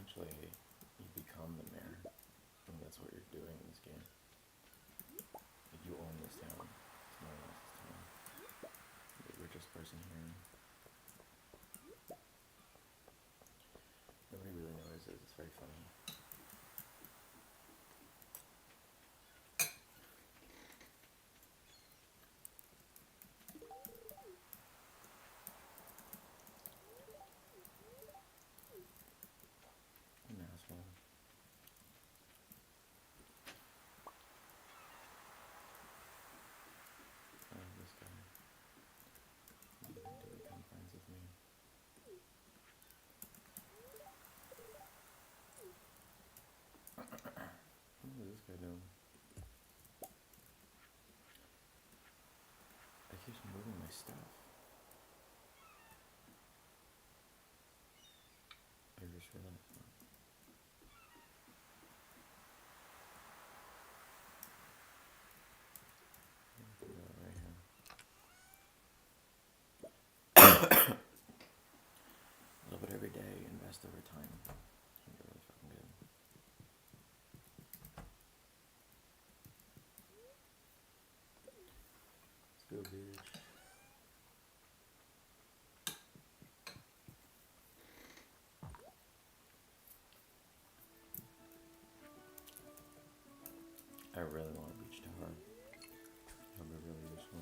Actually, you become the mayor. And that's what you're doing in this game. Like, you own this town. It's no one else's town. You're the richest person here. Nobody really notices. It's very funny. An asshole. This guy. He didn't to become friends with me. What is this guy doing? I keep moving my stuff. I just realized that. Right here. A little bit every day, invest over time. It's really fucking good. Let's go, bitch. I really want a beach tower. That'll be really useful.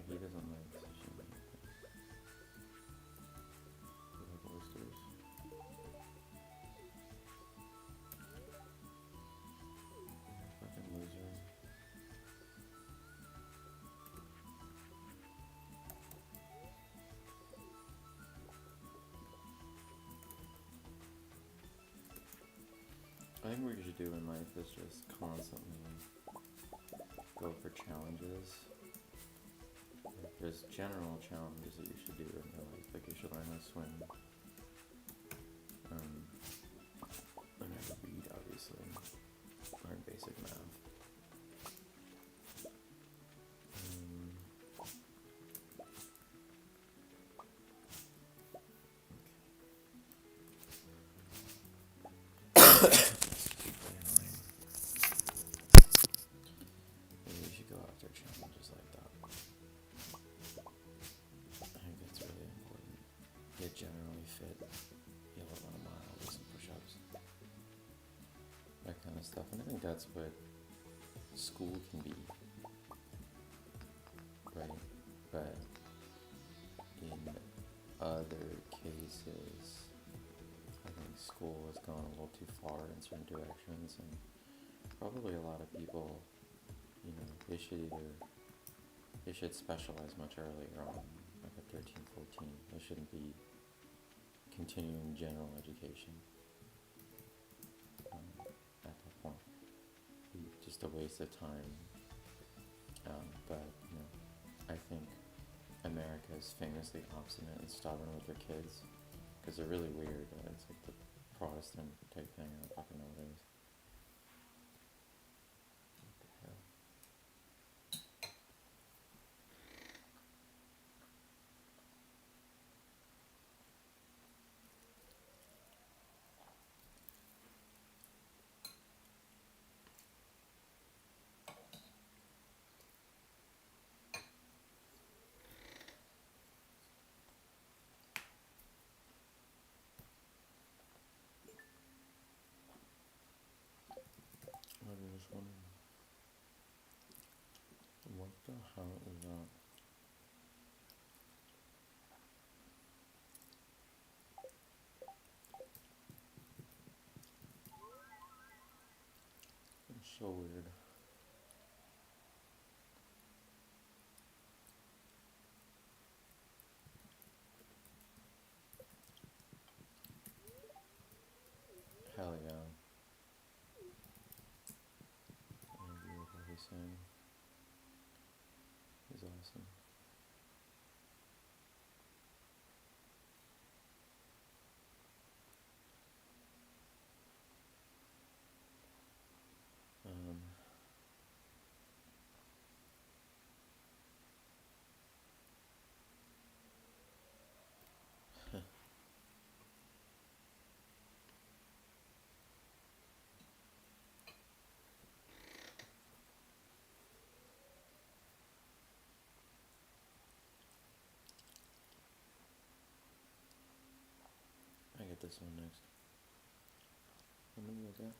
He doesn't like sushi. He like oysters. Fucking loser. I think what you should do in life is just constantly go for challenges. Like, there's general challenges that you should do in your life. Like, you should learn how to swim. Learn how to read, obviously. Learn basic math. Maybe you should go after challenges like that. I think that's really important. Get generally fit. Be able to run a mile, do some push-ups. That kind of stuff. And I think that's what school can be. Right? But in other cases, I think school has gone a little too far in certain directions, and probably a lot of people, you know, they should specialize much earlier on, like at 13, 14. They shouldn't be continuing general education at that point. It'd be just a waste of time. But, you know, I think America is famously obstinate and stubborn with their kids, because they're really weird. It's like the Protestant type thing. I don't fucking know what it is. What the hell? I'm just wondering, what the hell is that? It's so weird. this one next. Let me look at.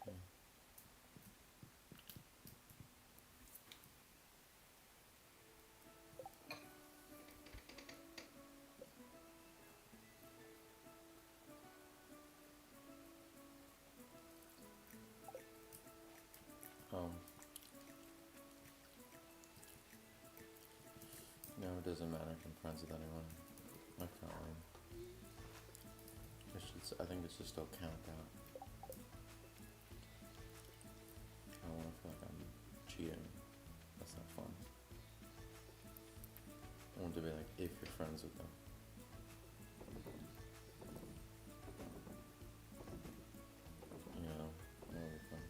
Okay. No, it doesn't matter if I'm friends with anyone. I can't win. I think it should still count out. I don't want to feel like I'm cheating. That's not fun. I want to be like, if you're friends with them. You know, that'll be fun.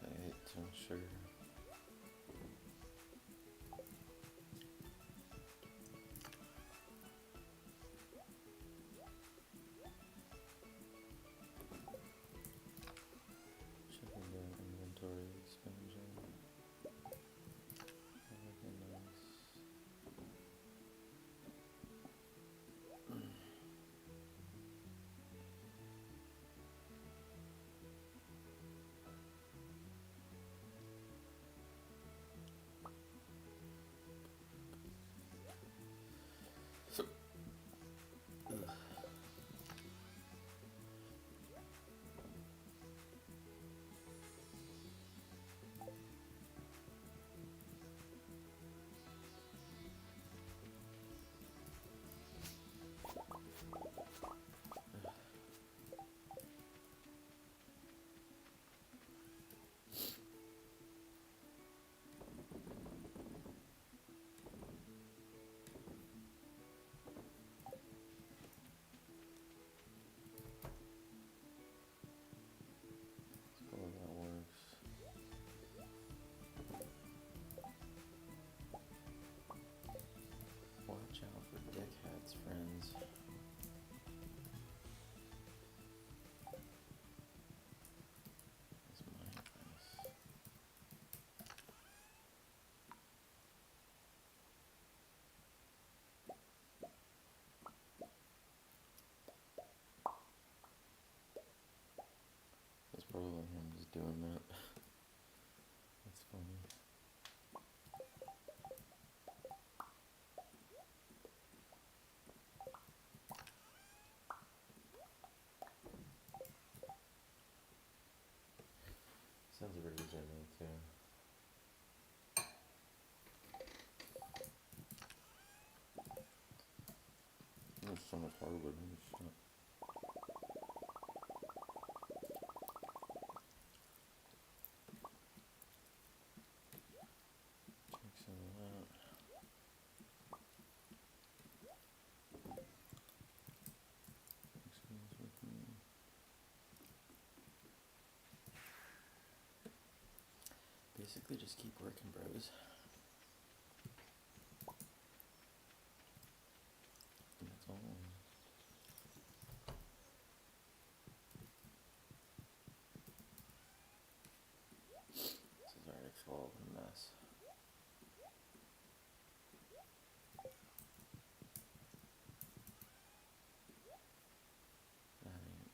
I ate too much sugar. Checking the inventory expansion. Everything nice. Oh, that works. Watch out for dickheads, friends. That's my advice. That's probably him just doing that. That's funny. Sounds pretty easy to me too. It's so much harder than this shit. Take some of that. Mix these with me. Basically just keep working, bros. And that's all. This is already full of a mess. That ain't.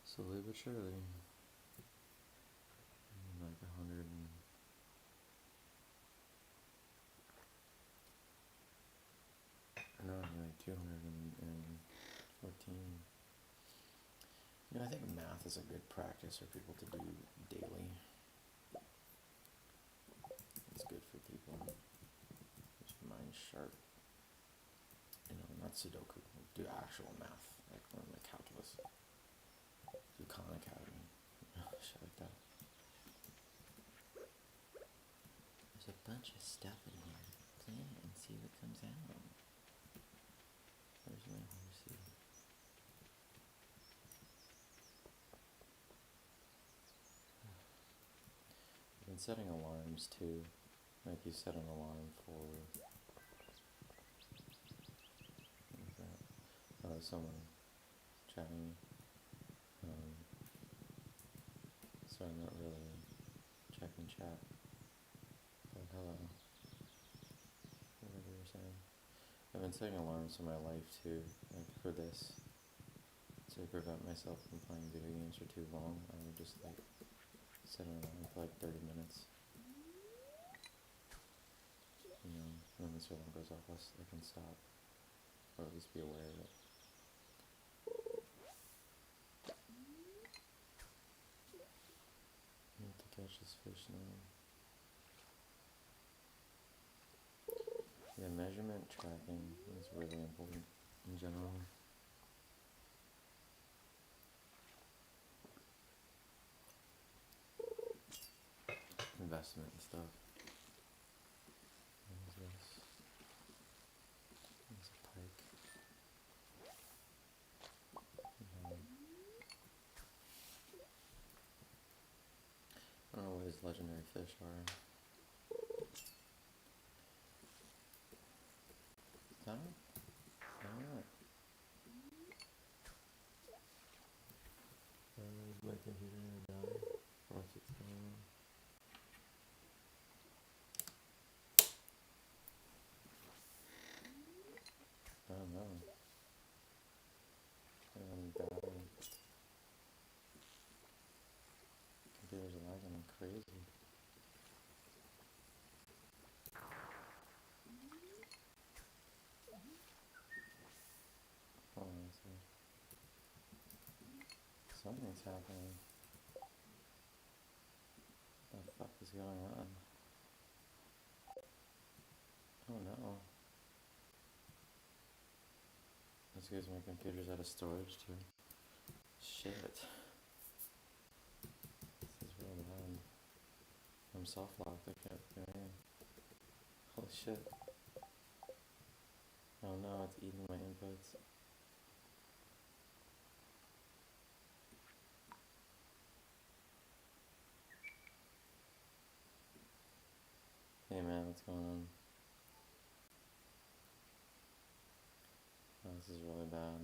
Slowly but surely. Like 100 and 214. I think math is a good practice for people to do daily. It's good for people. Keeps your mind sharp. Not Sudoku. Do actual math, like learn the calculus. Do Khan Academy. Shit like that. There's a bunch of stuff in here. Play it and see what comes out. Where's my horsey? I've been setting alarms too. Like you set an alarm for someone chatting. So I'm not really checking chat. But hello. Whatever you're saying. I've been setting alarms for my life too, like for this. To prevent myself from playing video games for too long, I would just set an alarm for 30 minutes. And when this alarm goes off, I can stop. Or at least be aware of it. I need to catch this fish now. Yeah, measurement tracking is really important in general. Investment and stuff. What is this? It's a pike. I don't know what his legendary fish are. Is that it? Alright. Is my computer gonna die? What's it going on? Oh no. I'm bad. Computer's lagging like crazy. Hold on a second. Something's happening. What the fuck is going on? Oh no. That's because my computer's out of storage too. Shit. This is real bad. I'm soft locked, I can't do anything. Holy shit. Oh no, it's eating my inputs. Hey man, what's going on? Oh, this is really bad.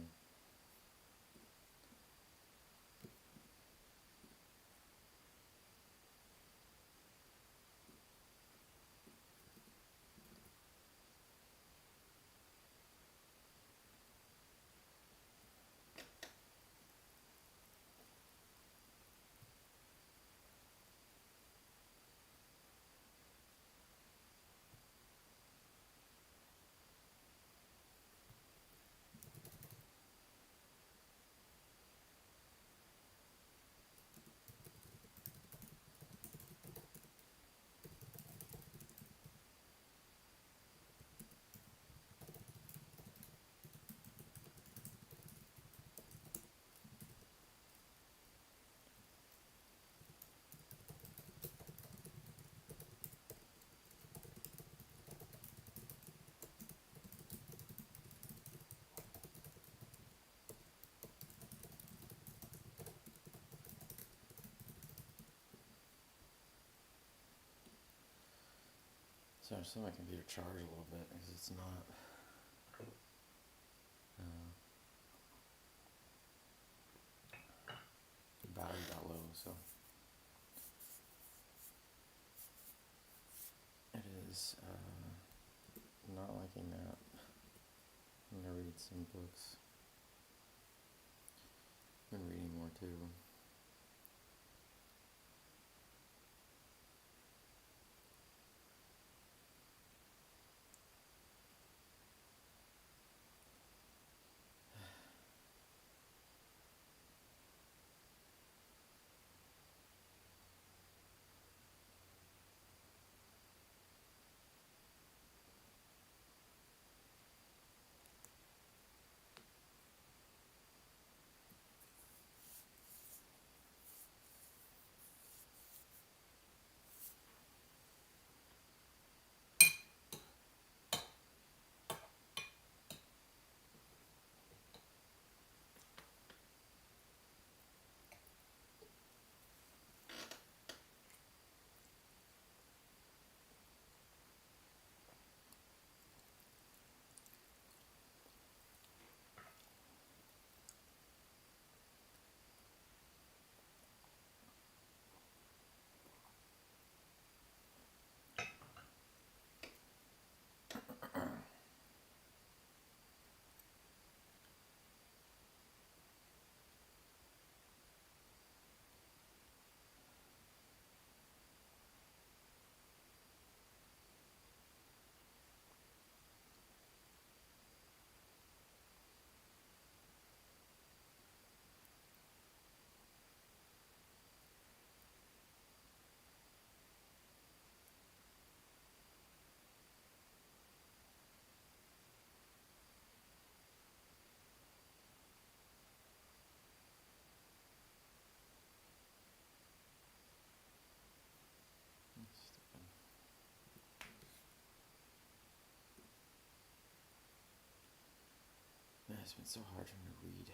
So I just let my computer charge a little bit because it's not. The battery got low, so it is not liking that. I'm gonna read some books. I've been reading more too. It's been so hard for me to read.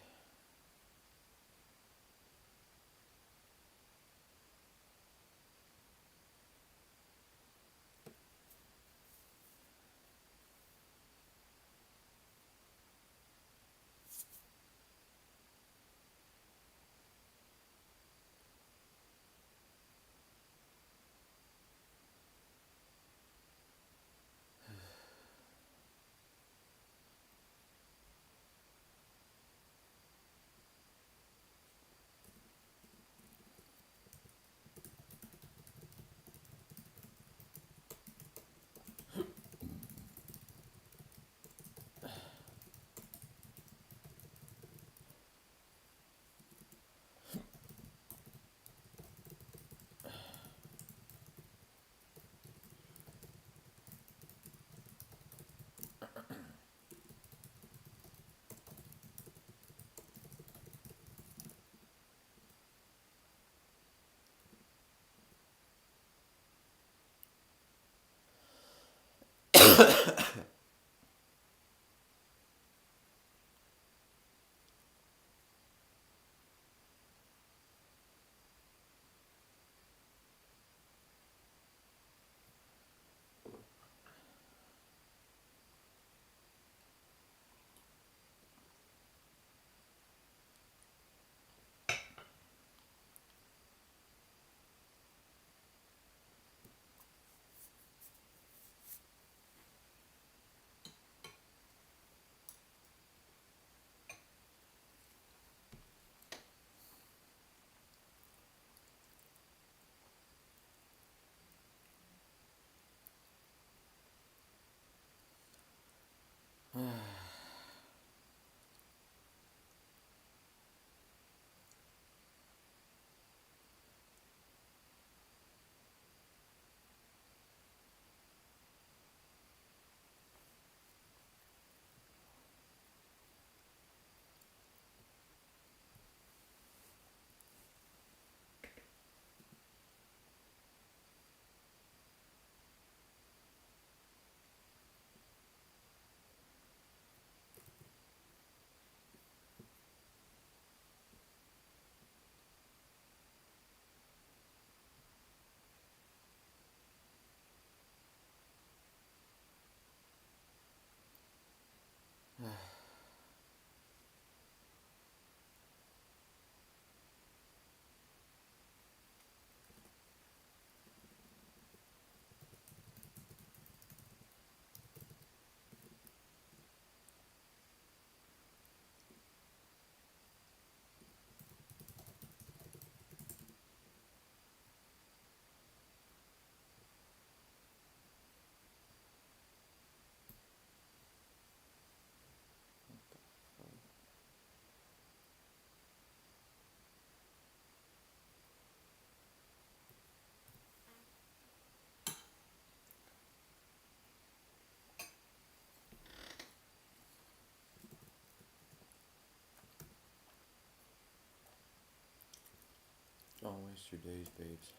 Don't waste your days, babes.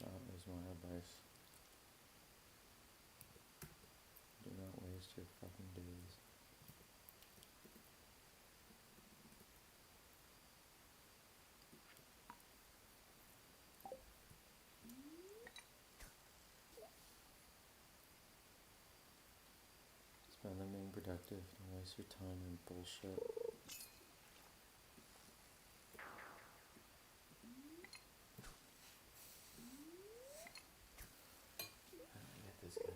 That is my advice. Do not waste your fucking days. Spend them being productive. Don't waste your time in bullshit. How do I get this guy?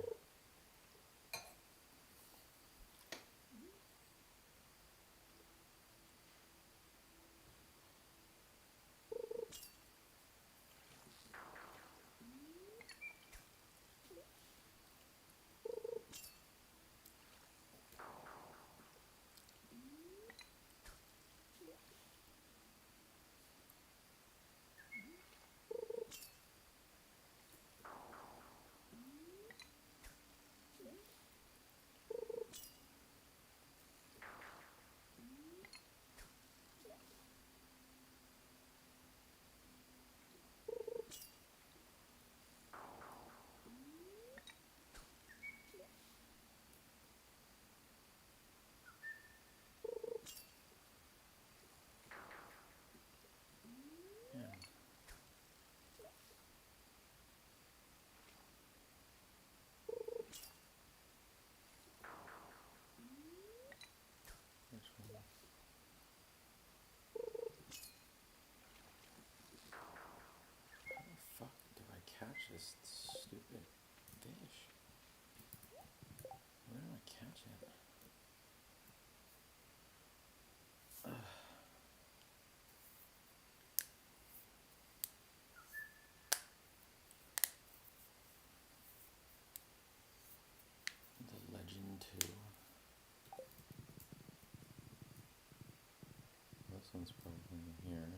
catch this stupid fish? Where do I catch it? The Legend 2. This one's probably in here.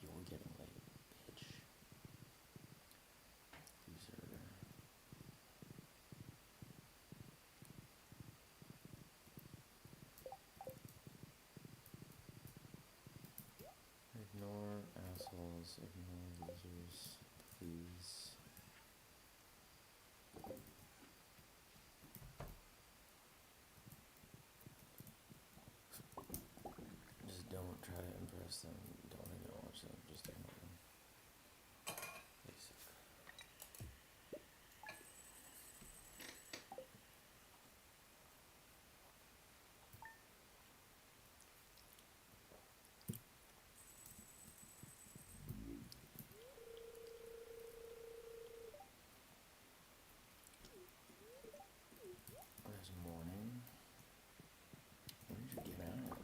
You're getting late, bitch. Loser. Ignore assholes, ignore losers, please. Just don't try to impress them, don't acknowledge them, just ignore them. Basic. There's morning. When did you get out?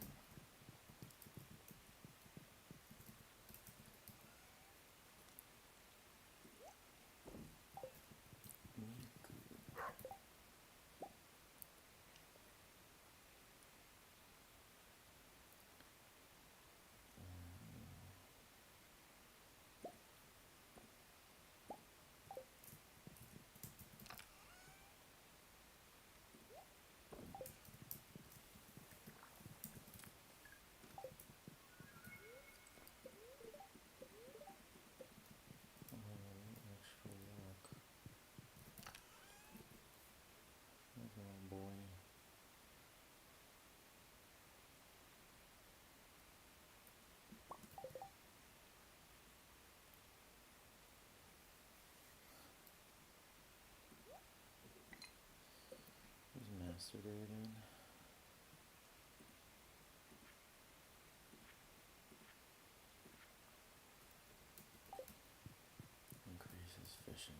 Extra luck. Oh boy. Who's Master Day again? Increases fishing.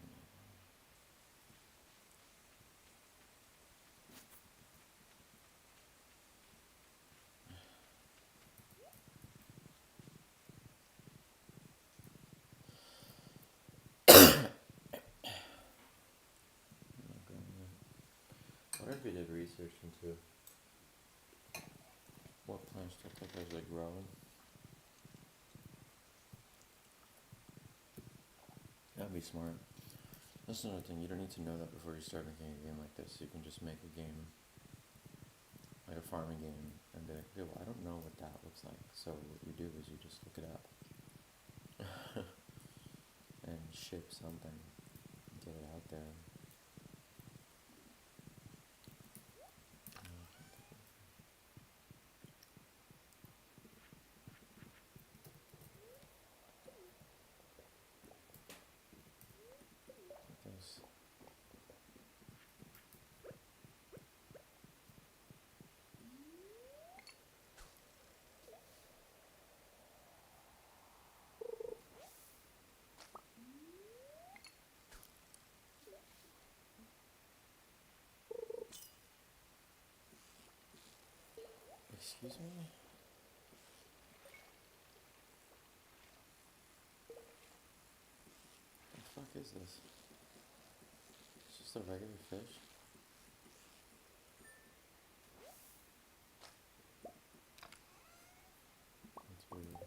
What if we did research into what plants look like as they grow? That'd be smart. That's another thing, you don't need to know that before you start making a game like this. You can just make a game, like a farming game, and be like, well, I don't know what that looks like. So what you do is you just look it up. And ship something. Get it out there. This. Excuse me? What the fuck is this? It's just a regular fish? That's weird.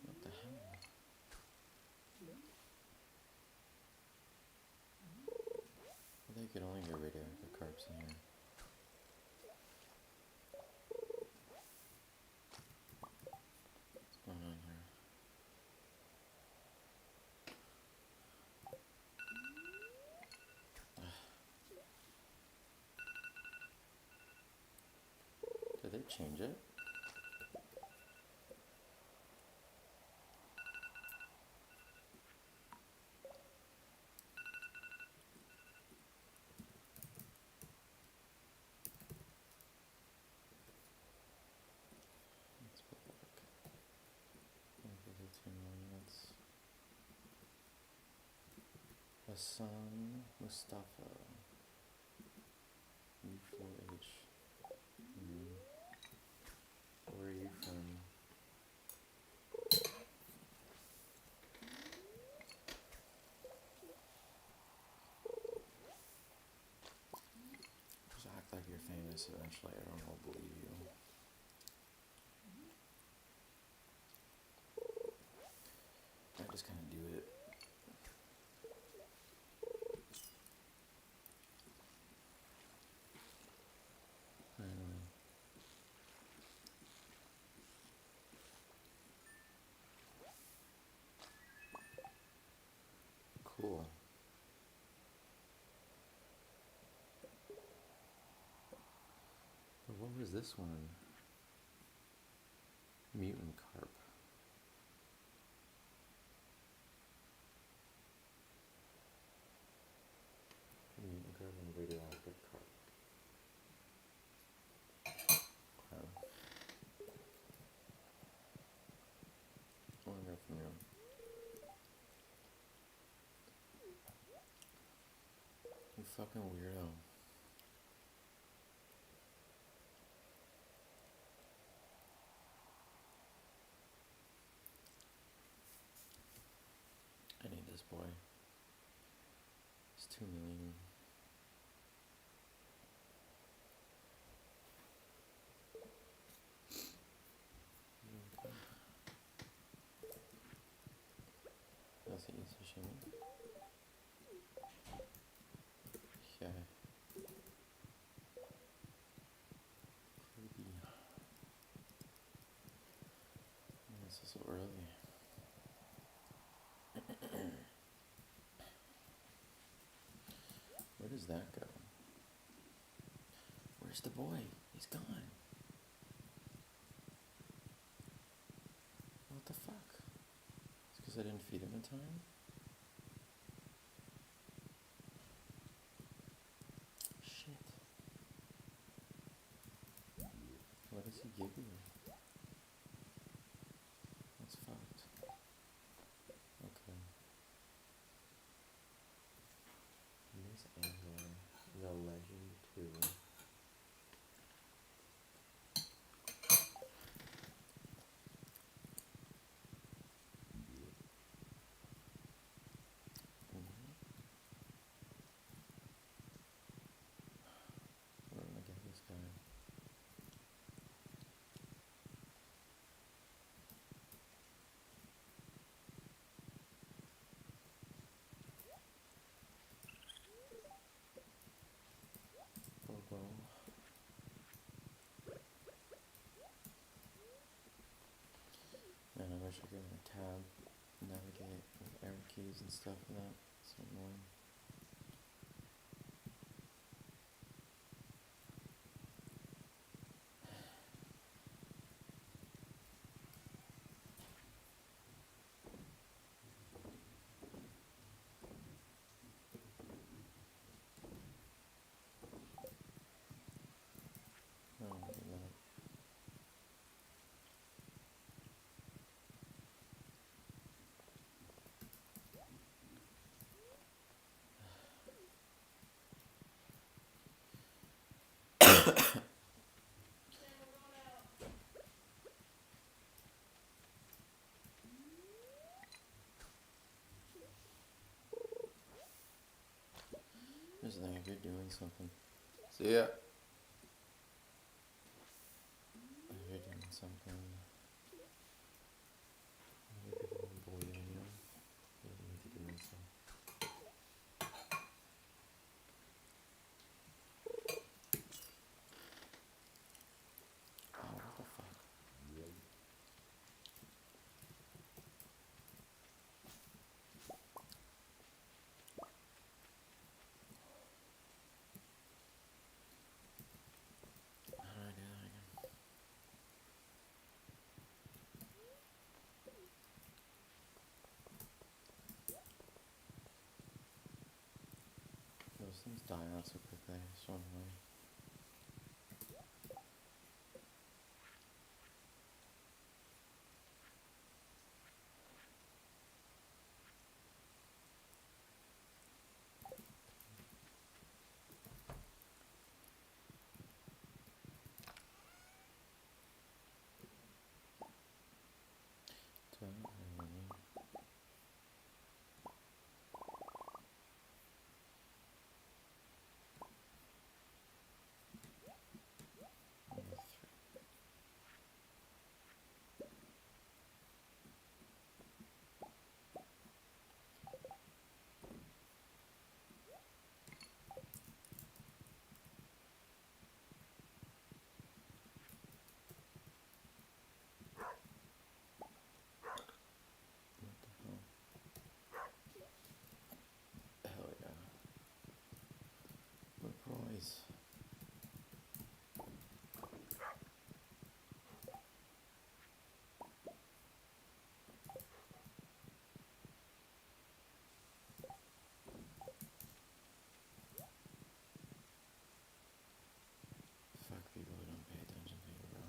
What the hell? I think you can only get radioactive carps in here. What's going on here? they change it? Let's put like 152 million. That's Hassan Mustafa. Mutual age. Where are you from? Just act like you're famous eventually. Everyone will believe you. I just kind of do it. Anyway. Cool. But what was this one? Mutant carp. Mutant carp and radioactive carp. Okay. I want to go from you. You fucking weirdo. I need this boy. It's 2 million. Okay. Does he eat sashimi? Yeah. Creepy. This is so early. Where does that go? Where's the boy? He's gone. What the fuck? It's because I didn't feed him in time? Shit. What does he give you? That's fucked. Okay. Miss Angela, the Legend 2. Where am I getting this guy? Bobo. Man, I wish I could tab, navigate with arrow keys and stuff for that. So annoying. I don't need that. Here's the thing, if you're doing something. See ya! If you're doing something, other people will bully you. You need to do something. Oh, what the fuck? How do I do that again? so annoying. Hell yeah. What prize? Fuck people who don't pay attention to you, bro.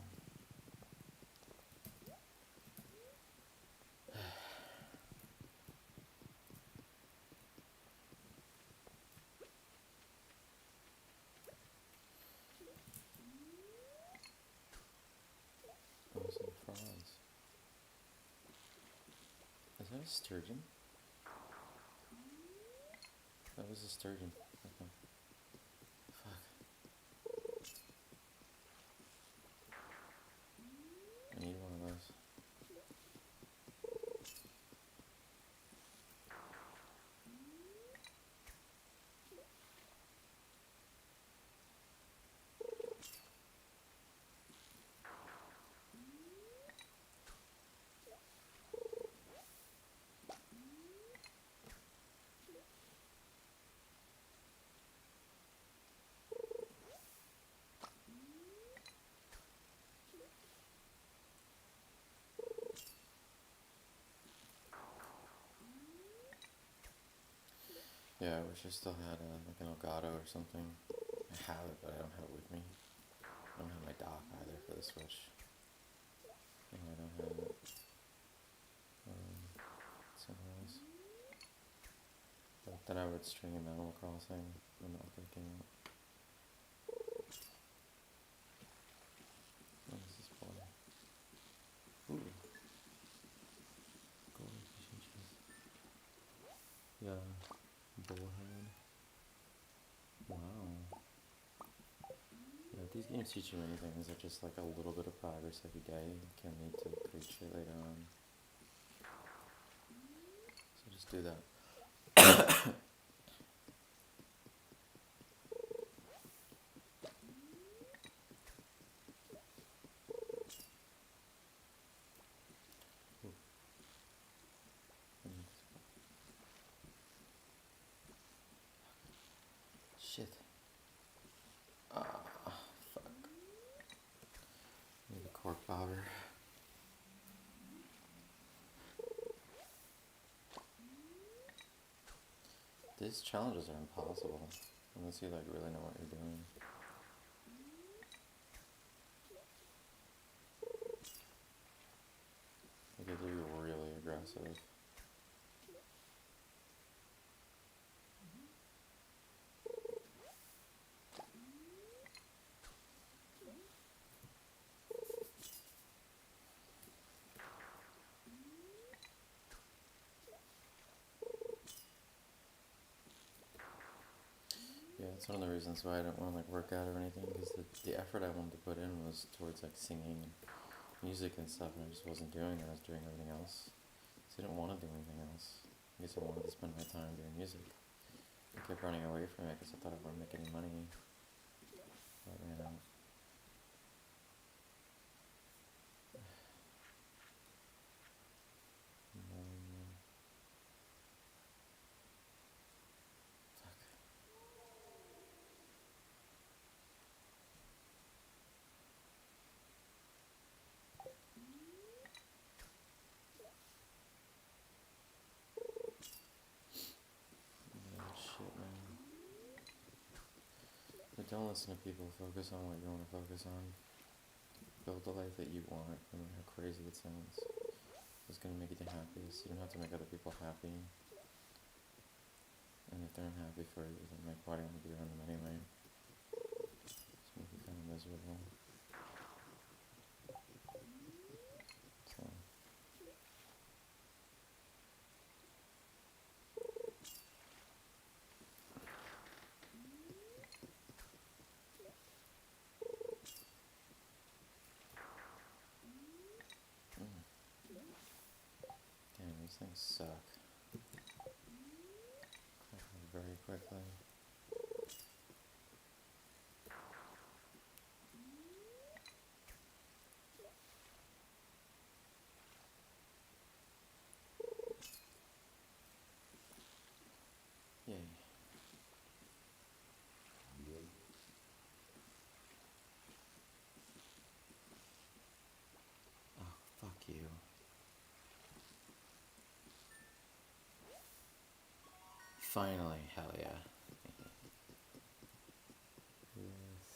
Oh, some frogs. Is that a sturgeon? That was a sturgeon. Okay. Fuck. I need one of those. Yeah, I wish I still had like an Elgato or something. I have it, but I don't have it with me. I don't have my dock either for the Switch. No, I don't have it. Somewhere else. But then I would stream Animal Crossing when the update came out. What is this boy? Ooh. Golden fishes. Yeah. Bullhead. Wow. Yeah, if these games teach you anything, is that just like a little bit of progress every day can lead to great shit later on. So just do that. Shit. Ah, fuck. Need a cork bobber. These challenges are impossible unless you like really know what you're doing. Like, you have to be really aggressive. Yeah, it's one of the reasons why I don't want to like work out or anything, because the effort I wanted to put in was towards like singing and music and stuff, and I just wasn't doing that. I was doing everything else. So I didn't want to do anything else. I guess I wanted to spend my time doing music. I kept running away from it because I thought I wouldn't make any money. But ran out. Don't listen to people. Focus on what you want to focus on. Build the life that you want, no matter how crazy it sounds. It's going to make you the happiest. You don't have to make other people happy. And if they're unhappy for you, then like, why do you want to be around them anyway? Just make you kind of miserable. So. Damn, these things suck. Very quickly. Yay. Oh, fuck you. Finally, hell yeah. Yes.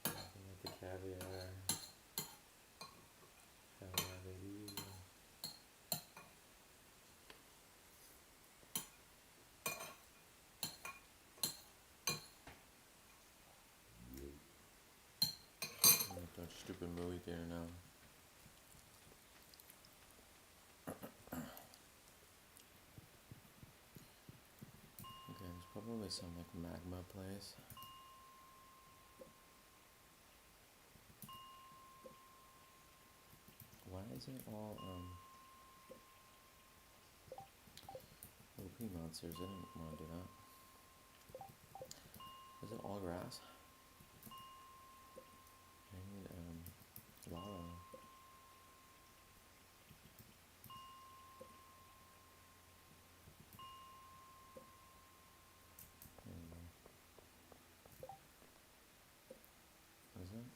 Looking at the caviar. Hell yeah, baby. I'm like that stupid movie theater now. Okay, there's probably some like magma place. Why is it all LP monsters? I didn't want to do that. Is it all grass? I need lava. What is it?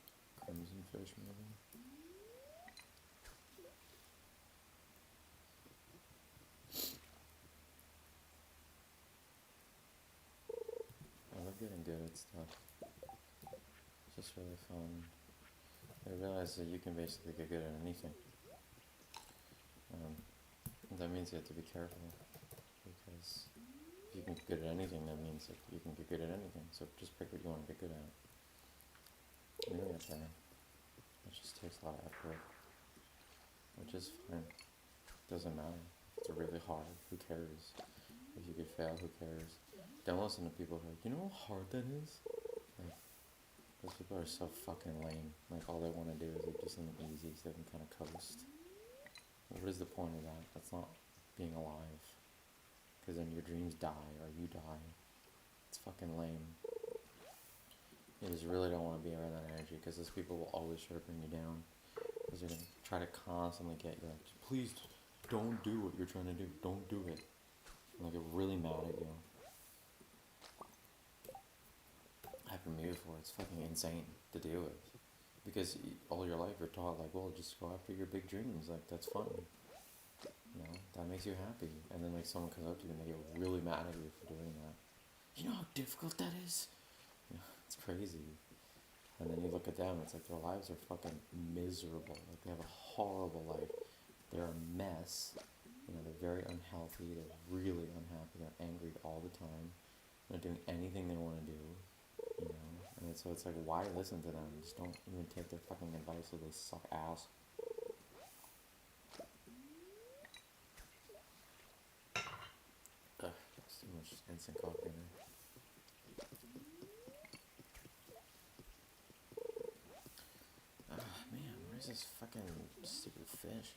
Crimson fish maybe? I love getting good at stuff. It's just really fun. I realized that you can basically get good at anything. That means you have to be careful, because if you can get good at anything, that means that you can get good at anything. So just pick what you want to get good at. You'll get there. It just takes a lot of effort, which is fine. Doesn't matter. If it's really hard, who cares? If you could fail, who cares? Don't listen to people who are like, you know how hard that is? Like, those people are so fucking lame. Like, all they want to do is like, do something easy so they can kind of coast. What is the point of that? That's not being alive. Because then your dreams die, or you die. It's fucking lame. You just really don't want to be around that energy, because those people will always try to bring you down. Because they're going to try to constantly get you like, please don't do what you're trying to do. Don't do it. And they'll get really mad at you. Happened to me before. It's fucking insane to deal with. Because all your life you're taught like, well, just go after your big dreams. Like, that's fun. You know, that makes you happy. And then like someone comes up to you and they get really mad at you for doing that. You know how difficult that is? You know, it's crazy. And then you look at them, it's like their lives are fucking miserable. Like, they have a horrible life. They're a mess. You know, they're very unhealthy. They're really unhappy. They're angry all the time. They're not doing anything they want to do. You know, and so it's like, why listen to them? Just don't even take their fucking advice, so they suck ass. Ugh, that's too much instant coffee in there. Ah, man, where's this fucking stupid fish?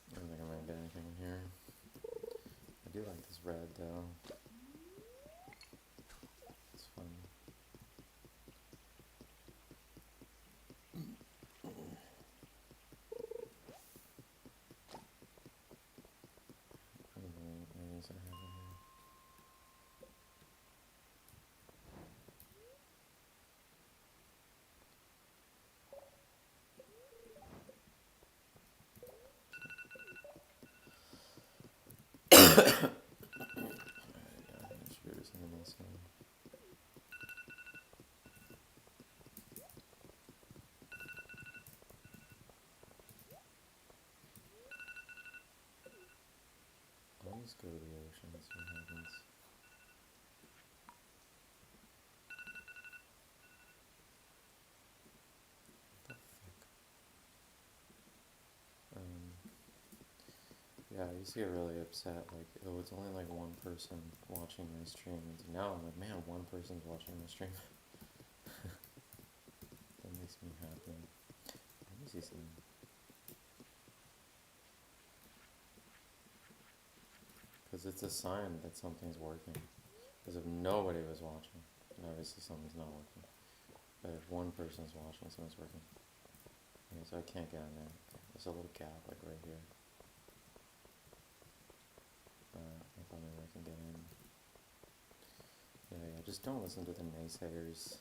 I don't think I'm gonna get anything in here. I do like this red though. It's fun. Anything else I have in here? Yeah, I'm sure it's in this one. I'll just go to the ocean and see what happens. What the fuck? Yeah, I used to get really upset, like, oh, it's only like one person watching my stream. And now I'm like, man, one person's watching my stream. That makes me happy. Let me see something. Because it's a sign that something's working. Because if nobody was watching, then obviously something's not working. But if one person's watching, something's working. Okay, so I can't get in there. Okay, there's a little gap, like right here. I thought maybe I can get in. Yeah, just don't listen to the naysayers.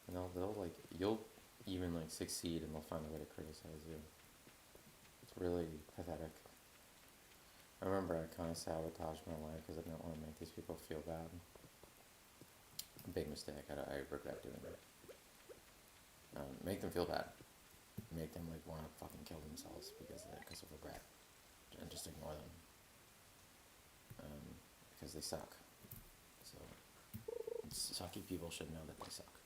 And they'll like, you'll even like succeed and they'll find a way to criticize you. It's really pathetic. I remember I kind of sabotaged my life because I didn't want to make these people feel bad. A big mistake. I regret doing it. Make them feel bad. Make them like want to fucking kill themselves because of regret, and just ignore them because they suck. So sucky people should know that they suck.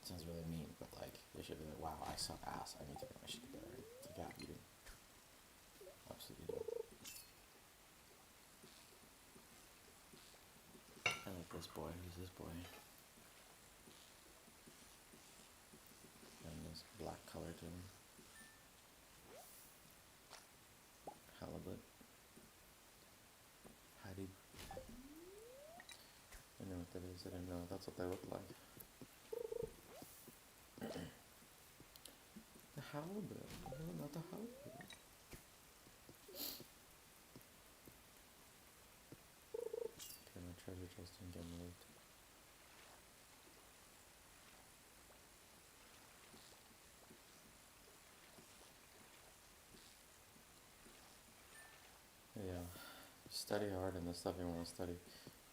It sounds really mean, but like they should be like, wow, I suck ass. I need to get my shit together. It's like, yeah, you do. Absolutely do. I like this boy. Who's this boy? And this black color to him. Halibut. Heidi. I know what that is. I didn't know that's what they look like. The halibut. No, not the halibut. Okay, my treasure chest didn't get moved. Yeah. Study hard in the stuff you want to study.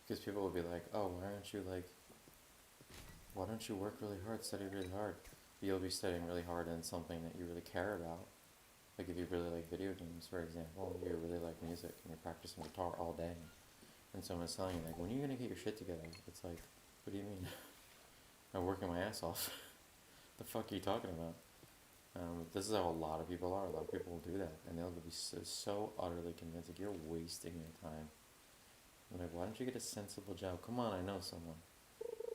Because people will be like, oh, why don't you work really hard, study really hard? But you'll be studying really hard in something that you really care about. Like if you really like video games, for example, you really like music and you're practicing guitar all day. And someone's telling you, like, when are you going to get your shit together? It's like, what do you mean? I'm working my ass off. The fuck are you talking about? This is how a lot of people are. A lot of people will do that. And they'll be so utterly convinced, like, you're wasting your time. I'm like, why don't you get a sensible job? Come on, I know someone.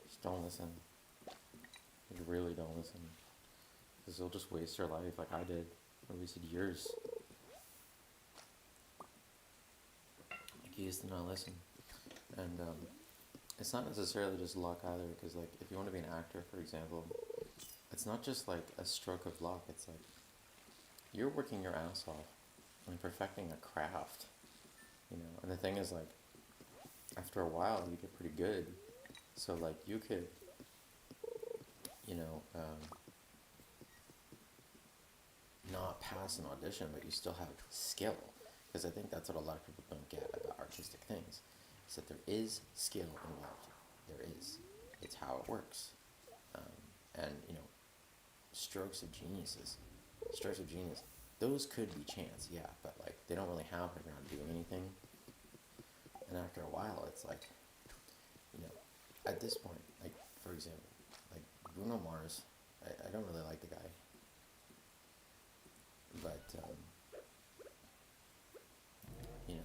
Just don't listen. You really don't listen. Because you'll just waste your life like I did. I wasted years. Like, you used to not listen. And it's not necessarily just luck either, because like if you want to be an actor, for example, it's not just like a stroke of luck. It's like you're working your ass off and perfecting a craft, you know. And the thing is, like, after a while you get pretty good, so like you could, you know, not pass an audition, but you still have skill. Because I think that's what a lot of people don't get about artistic things, is that there is skill involved. There is. It's how it works. And, you know, strokes of genius, those could be chance, yeah, but, like, they don't really happen if you're not doing anything. And after a while, it's like, you know, at this point, like, for example, like, Bruno Mars, I don't really like the guy. But, you know,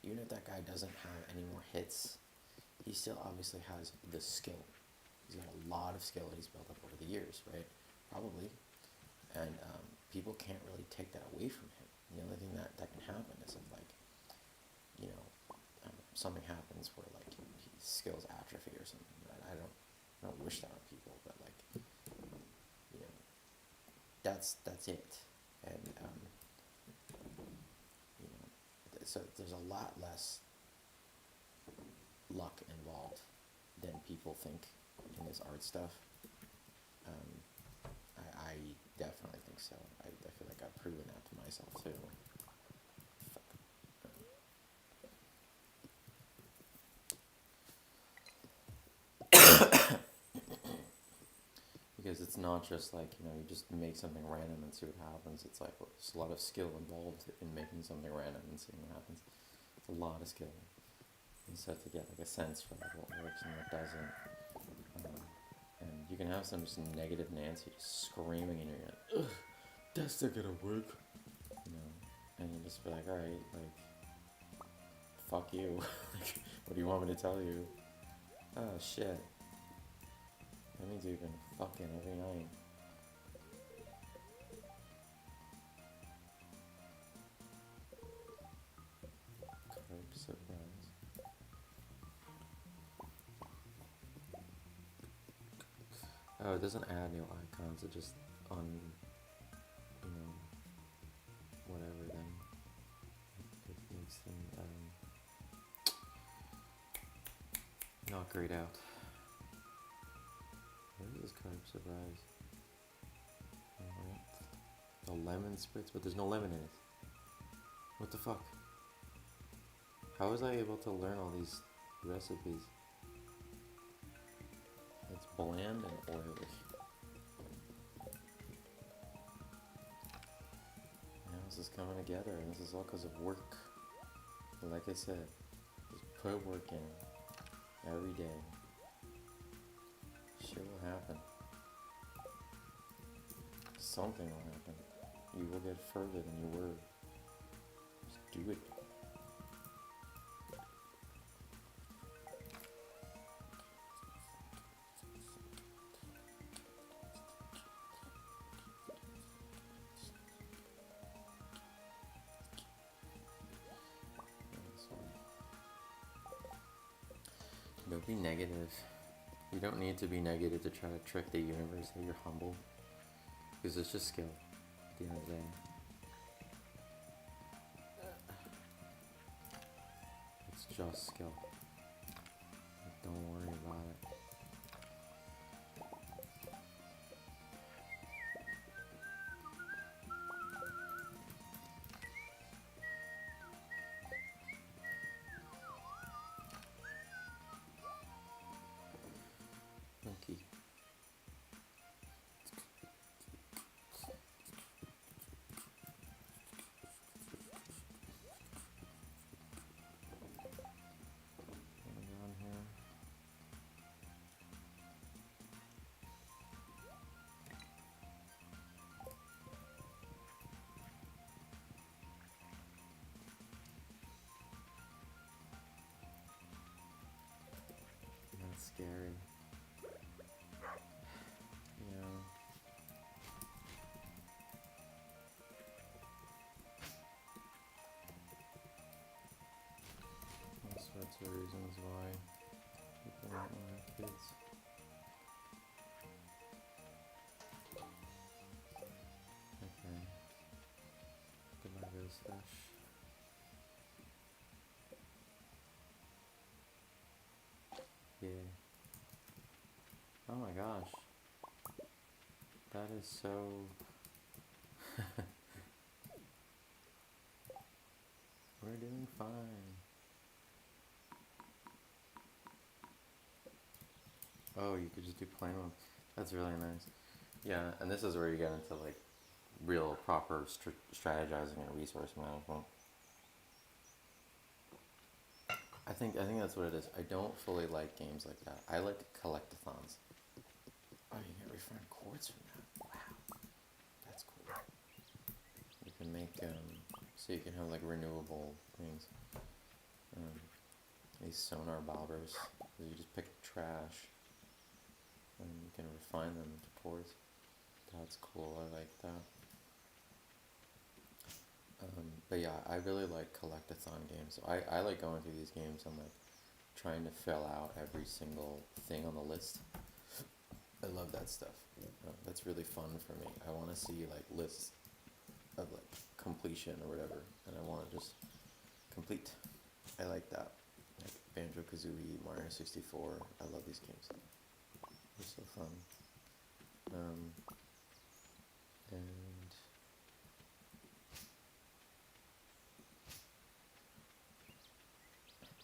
even if that guy doesn't have any more hits, he still obviously has the skill. He's got a lot of skill that he's built up over the years, right? Probably. And people can't really take that away from him. The only thing that can happen is if, like, you know, something happens where, like, his skills atrophy or something. I don't wish that on people, but, like, you know, that's it. And you know, so there's a lot less luck involved than people think in this art stuff. I definitely think so. I feel like I've proven that to myself too. Fuck. it's not just like, you know, you just make something random and see what happens. It's like there's a lot of skill involved in making something random and seeing what happens. It's a lot of skill. And so to get like a sense for like what works and what doesn't. And you can have some just negative Nancy just screaming in your ear, ugh, that's not gonna work. You know, and you just be like, alright, like, fuck you. Like, what do you want me to tell you? Oh shit. That means you've been fucking every night. Carb surprise. Oh, it doesn't add new icons, it just you know, whatever then. It makes them, not grayed out. Where is this carb surprise? Alright. The lemon spritz, but there's no lemon in it. What the fuck? How was I able to learn all these recipes? It's bland and oily. Now this is coming together, and this is all because of work. Like I said, just put work in every day. Shit will happen. Something will happen. You will get further than you were. Just do it. Don't be negative. You don't need to be negative to try to trick the universe that you're humble. Because it's just skill at the end of the day. It's just skill. Don't worry about it. Monkey. That's scary. Yeah. All sorts of reasons why people don't want to have kids. Okay. Goodbye, ghost fish. Yeah. Oh my gosh. That is so... We're doing fine. Oh, you could just do plain one. That's really nice. Yeah, and this is where you get into like real proper strategizing and resource management. I think that's what it is. I don't fully like games like that. I like collectathons. Oh, you get refined quartz from that. Wow, that's cool. You can make so you can have like renewable things. These sonar bobbers. So you just pick trash and you can refine them into quartz. That's cool. I like that. But yeah, I really like collectathon games. So I like going through these games and like trying to fill out every single thing on the list. I love that stuff. That's really fun for me. I want to see like lists of like completion or whatever, and I want to just complete. I like that. Like Banjo-Kazooie, Mario 64. I love these games. They're so fun. And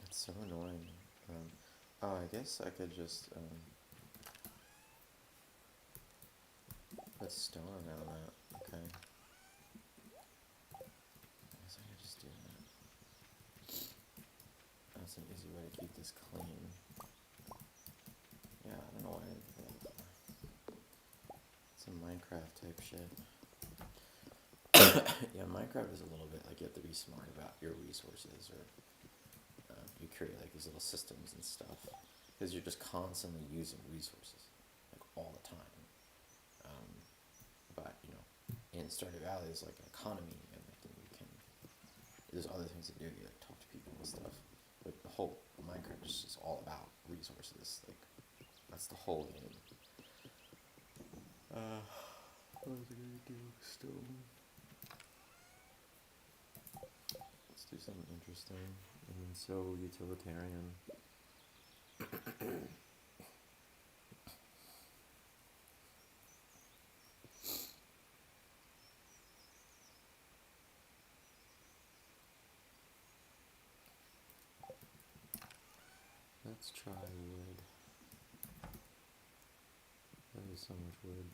it's so annoying. Oh, I guess I could just put stone around that. Okay. I guess I could just do that. That's an easy way to keep this clean. Yeah, I don't know why I didn't think of that before. Some Minecraft type shit. Yeah, Minecraft is a little bit like you have to be smart about your resources, or you create like these little systems and stuff, because you're just constantly using resources, like all the time. But you know, in Stardew Valley, there's like an economy, and like you can, there's other things to do. You like talk to people and stuff. But the whole Minecraft is just all about resources. Like that's the whole game. What was I gonna do? Stone. Let's do something interesting and so utilitarian. Let's try wood. That is so much wood.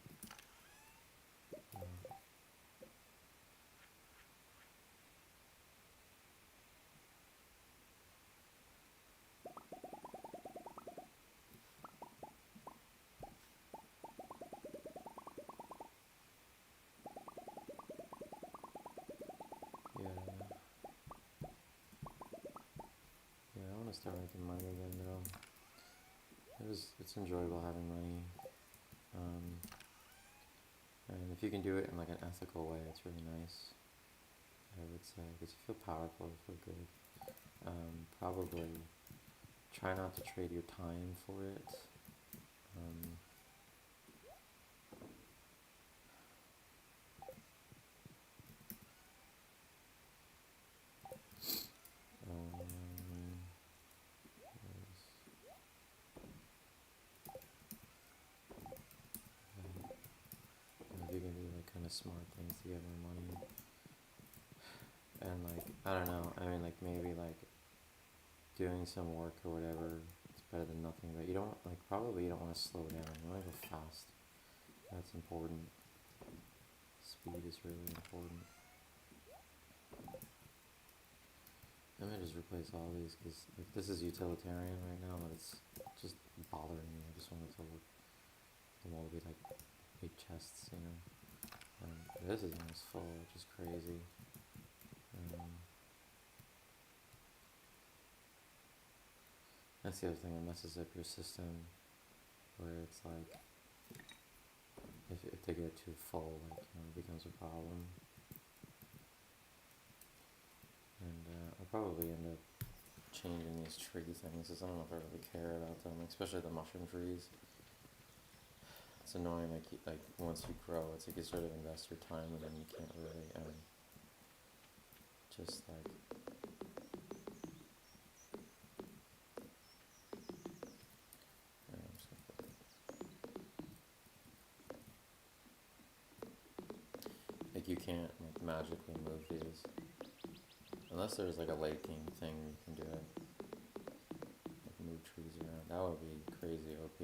Yeah, I want to start making money again though. It's enjoyable having money. And if you can do it in like an ethical way, it's really nice, I would say, because you feel powerful, you feel good. Probably try not to trade your time for it. If you can do like kind of smart things to get more money, and like I don't know, I mean like maybe like doing some work or whatever, it's better than nothing. But you don't like probably you don't want to slow down. You want to go fast. That's important. Speed is really important. I'm gonna just replace all these because like this is utilitarian right now, but it's just bothering me. I just want it to look, the wall to be like big chests, you know. This is almost full, which is crazy. That's the other thing that messes up your system, where it's like if they get too full, like you know, it becomes a problem. And I'll probably end up changing these tree things, because I don't know if I really care about them, especially the mushroom trees. It's annoying, like once you grow, it's like you sort of invest your time, and then you can't really, just like, I'm just gonna put, like you can't like magically move these, unless there's like a laking thing you can do it, like move trees around. That would be crazy OP.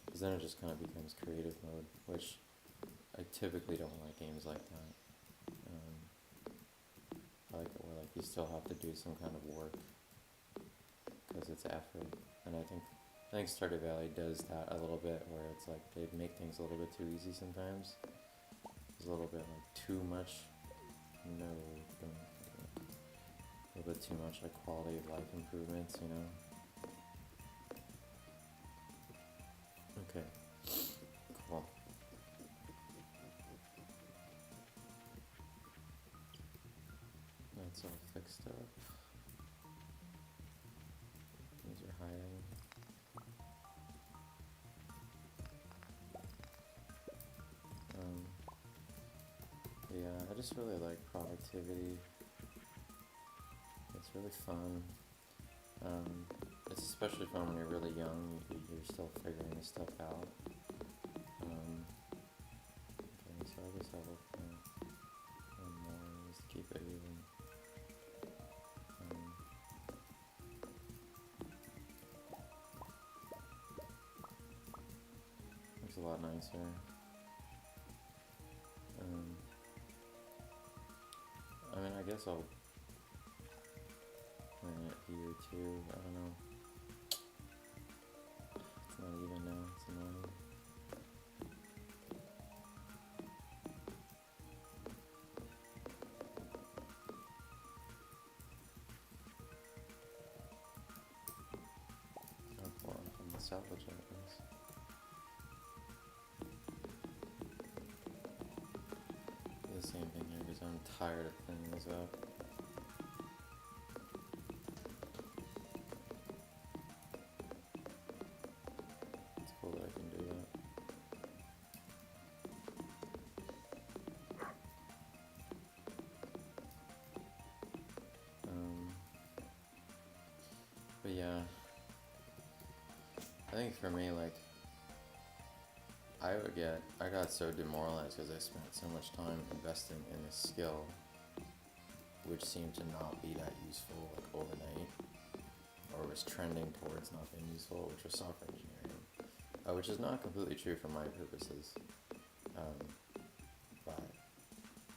Because then it just kind of becomes creative mode, which I typically don't like games like that. Like where like you still have to do some kind of work because it's effort, and I think Stardew Valley does that a little bit, where it's like they make things a little bit too easy sometimes. It's a little bit like too much. No, don't. A little bit too much like quality of life improvements, you know. Okay, cool. That's all fixed up. These are hiding. Yeah, I just really like productivity. It's really fun. It's especially fun when you're really young. You're still figuring this stuff out. Okay, so I guess I will plant one more just to keep it even. Looks a lot nicer. guess I'll bring it here too. I don't know. It's not even now. It's annoying. I'll pull on from the salvage items. The same thing here because I'm tired of cleaning this up. It's cool that I can do that. But yeah, I think for me, like, I got so demoralized because I spent so much time investing in a skill which seemed to not be that useful, like, overnight, or was trending towards not being useful, which was software engineering, which is not completely true for my purposes, but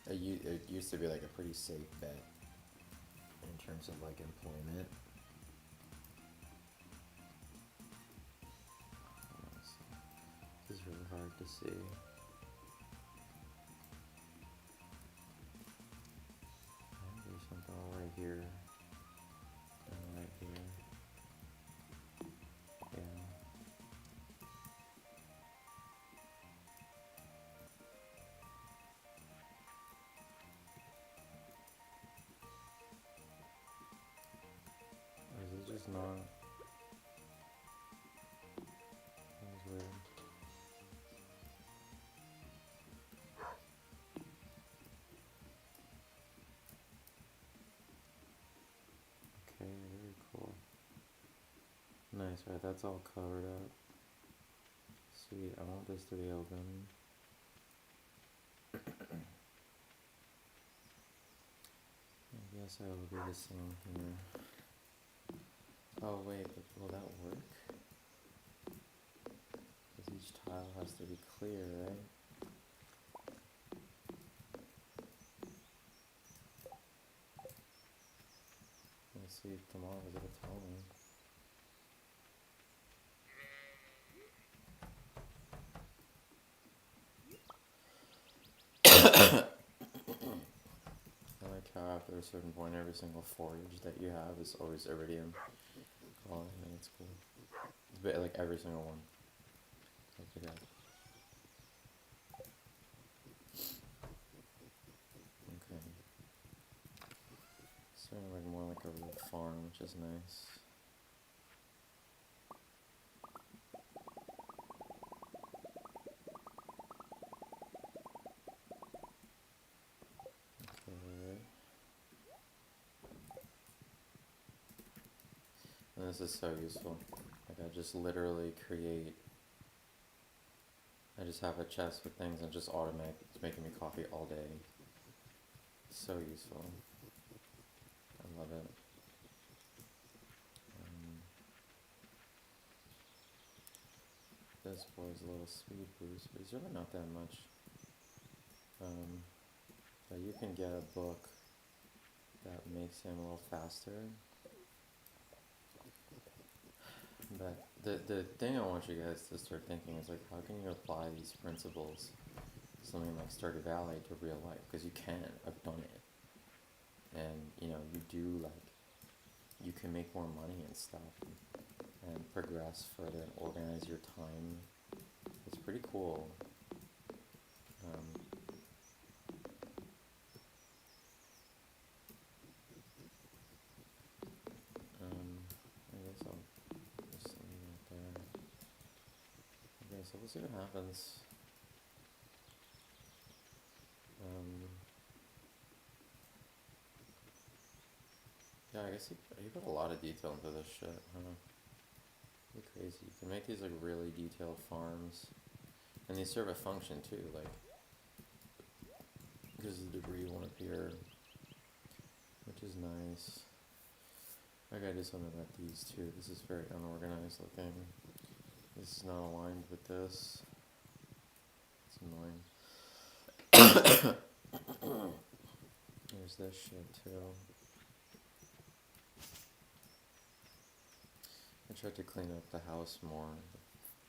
it used to be, like, a pretty safe bet in terms of, like, employment. This is really hard to see. There's something right here. And right here. Yeah. Or is it just not? That was weird. Okay, very cool. Nice, right, that's all covered up. Sweet, I want this to be open. I guess I will do the same here. Oh wait, but will that work? Because each tile has to be clear, right? Let's see if tomorrow's gonna tell me. I like how after a certain point, every single forage that you have is always iridium. Oh, I think it's cool. It's a bit like every single one. Okay. Okay. Starting to look more like a real farm, which is nice. Okay. And this is so useful. Like I just literally create. I just have a chest with things and just automatic. It's making me coffee all day. So useful. I love it. This boy's a little speed boost, but he's really not that much. But you can get a book that makes him a little faster. But the thing I want you guys to start thinking is like, how can you apply these principles, something like Stardew Valley, to real life? Because you can. I've done it, and you know you do like, you can make more money and stuff, and progress further and organize your time. It's pretty cool. I guess I'll just leave it there. Okay, so we'll see what happens. Yeah, I guess you put a lot of detail into this shit, huh? Pretty crazy. You can make these like really detailed farms, and they serve a function too, like because the debris won't appear, which is nice. I gotta do something about these too. This is very unorganized looking. This is not aligned with this. It's annoying. There's this shit too. I tried to clean up the house more,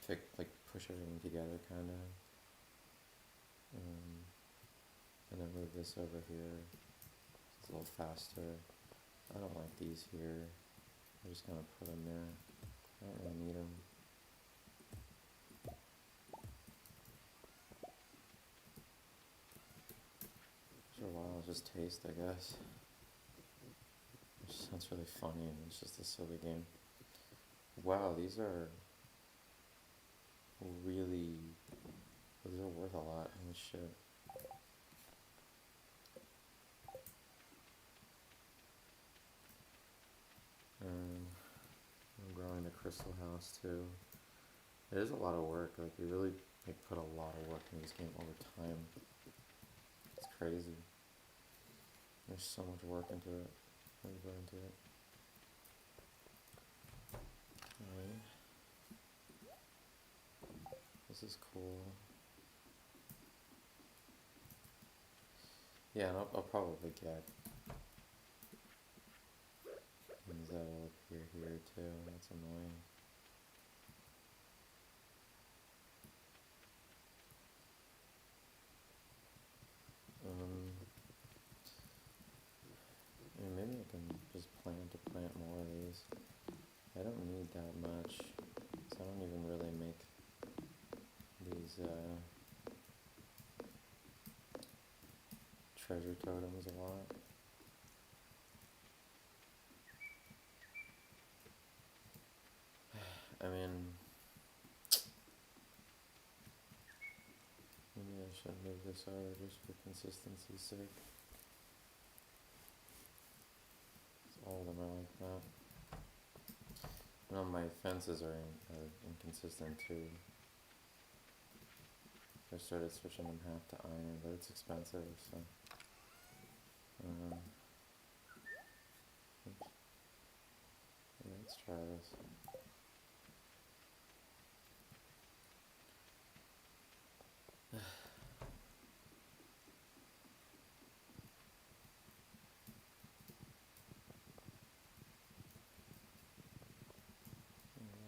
push everything together, kind of. And then move this over here. It's a little faster. I don't like these here. I'm just gonna put them there. I don't really need them. After a while, it's just taste, I guess. It just sounds really funny, and it's just a silly game. Wow, these are really... These are worth a lot. Holy shit. I'm growing the crystal house too. It is a lot of work. Like, you really put a lot of work in this game over time. It's crazy. There's so much work into it. What you put into it. Alright. This is cool. Yeah, and I'll probably get things that'll appear here too. That's annoying. And maybe I can just plan to plant more of these. I don't need that much, so I don't even really make these treasure totems a lot. I mean, maybe I should move this over just for consistency's sake. All of them are like that. No, my fences are inconsistent too. I started switching them half to iron, but it's expensive, so... oops. Yeah, let's try this.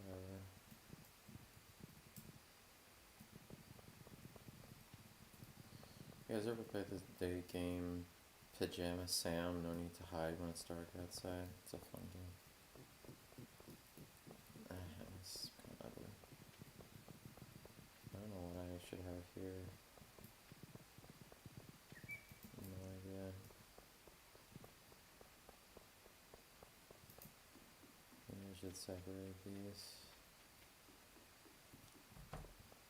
Whatever. You guys ever played the game Pajama Sam, No Need to Hide When It's Dark Outside? It's a fun game. It's kind of ugly. I don't know what I should have here. No idea. Maybe I should separate these.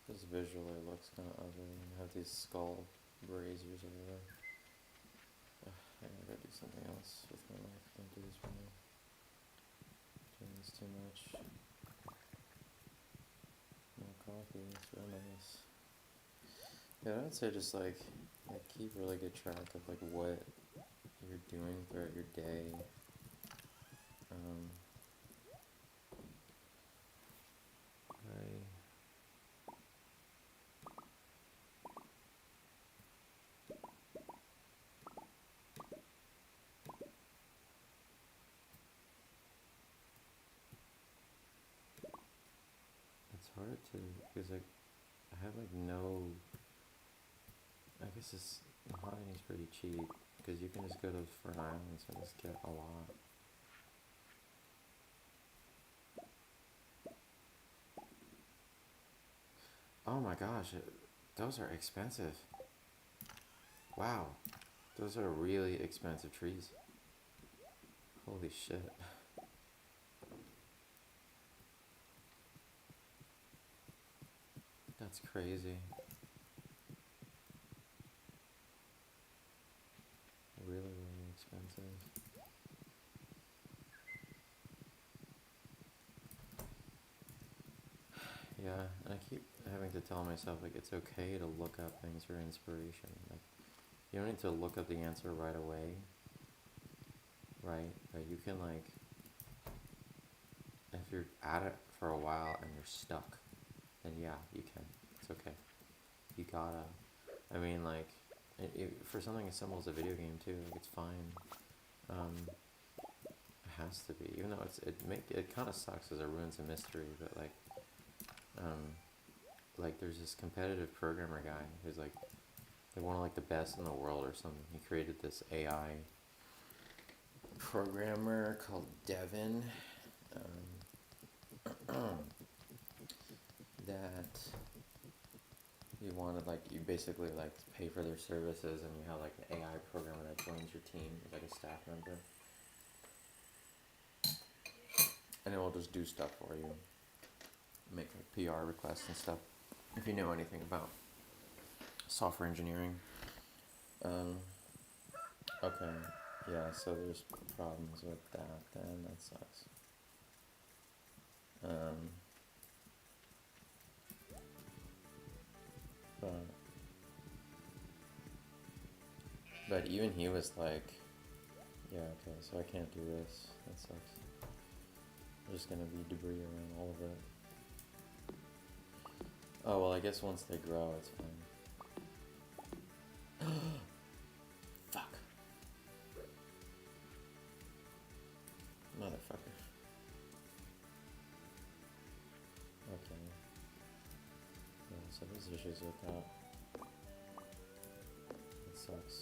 This visually looks kind of ugly. I have these skull braziers everywhere. I gotta do something else with my life. Don't do this for me. Doing this too much. More coffee. It's real nice. Yeah, I'd say just keep really good track of what you're doing throughout your day. It's hard to, because I have no, I guess this mahogany is pretty cheap, because you can just go to Fern Islands and just get a lot. Oh my gosh, those are expensive. Wow, those are really expensive trees. Holy shit. That's crazy. Really, really expensive. Yeah, and I keep having to tell myself, it's okay to look up things for inspiration. You don't need to look up the answer right away, right? But you can, if you're at it for a while and you're stuck, then yeah, you can. It's okay. You gotta, I mean, For something as simple as a video game too, like it's fine. It has to be, even though it kind of sucks as it ruins a mystery. But like there's this competitive programmer guy who's like one of like the best in the world or something. He created this AI programmer called Devin. That you wanted, like, you basically like pay for their services, and you have like an AI programmer that joins your team as like a staff member, and it will just do stuff for you, make like PR requests and stuff. If you know anything about software engineering, okay, yeah. So there's problems with that. Then that sucks. But even he was like, yeah, okay, so I can't do this. That sucks. There's gonna be debris around all of it. Oh, well, I guess once they grow, it's fine. Fuck. Motherfucker. Okay. Yeah, so there's issues with that. It sucks.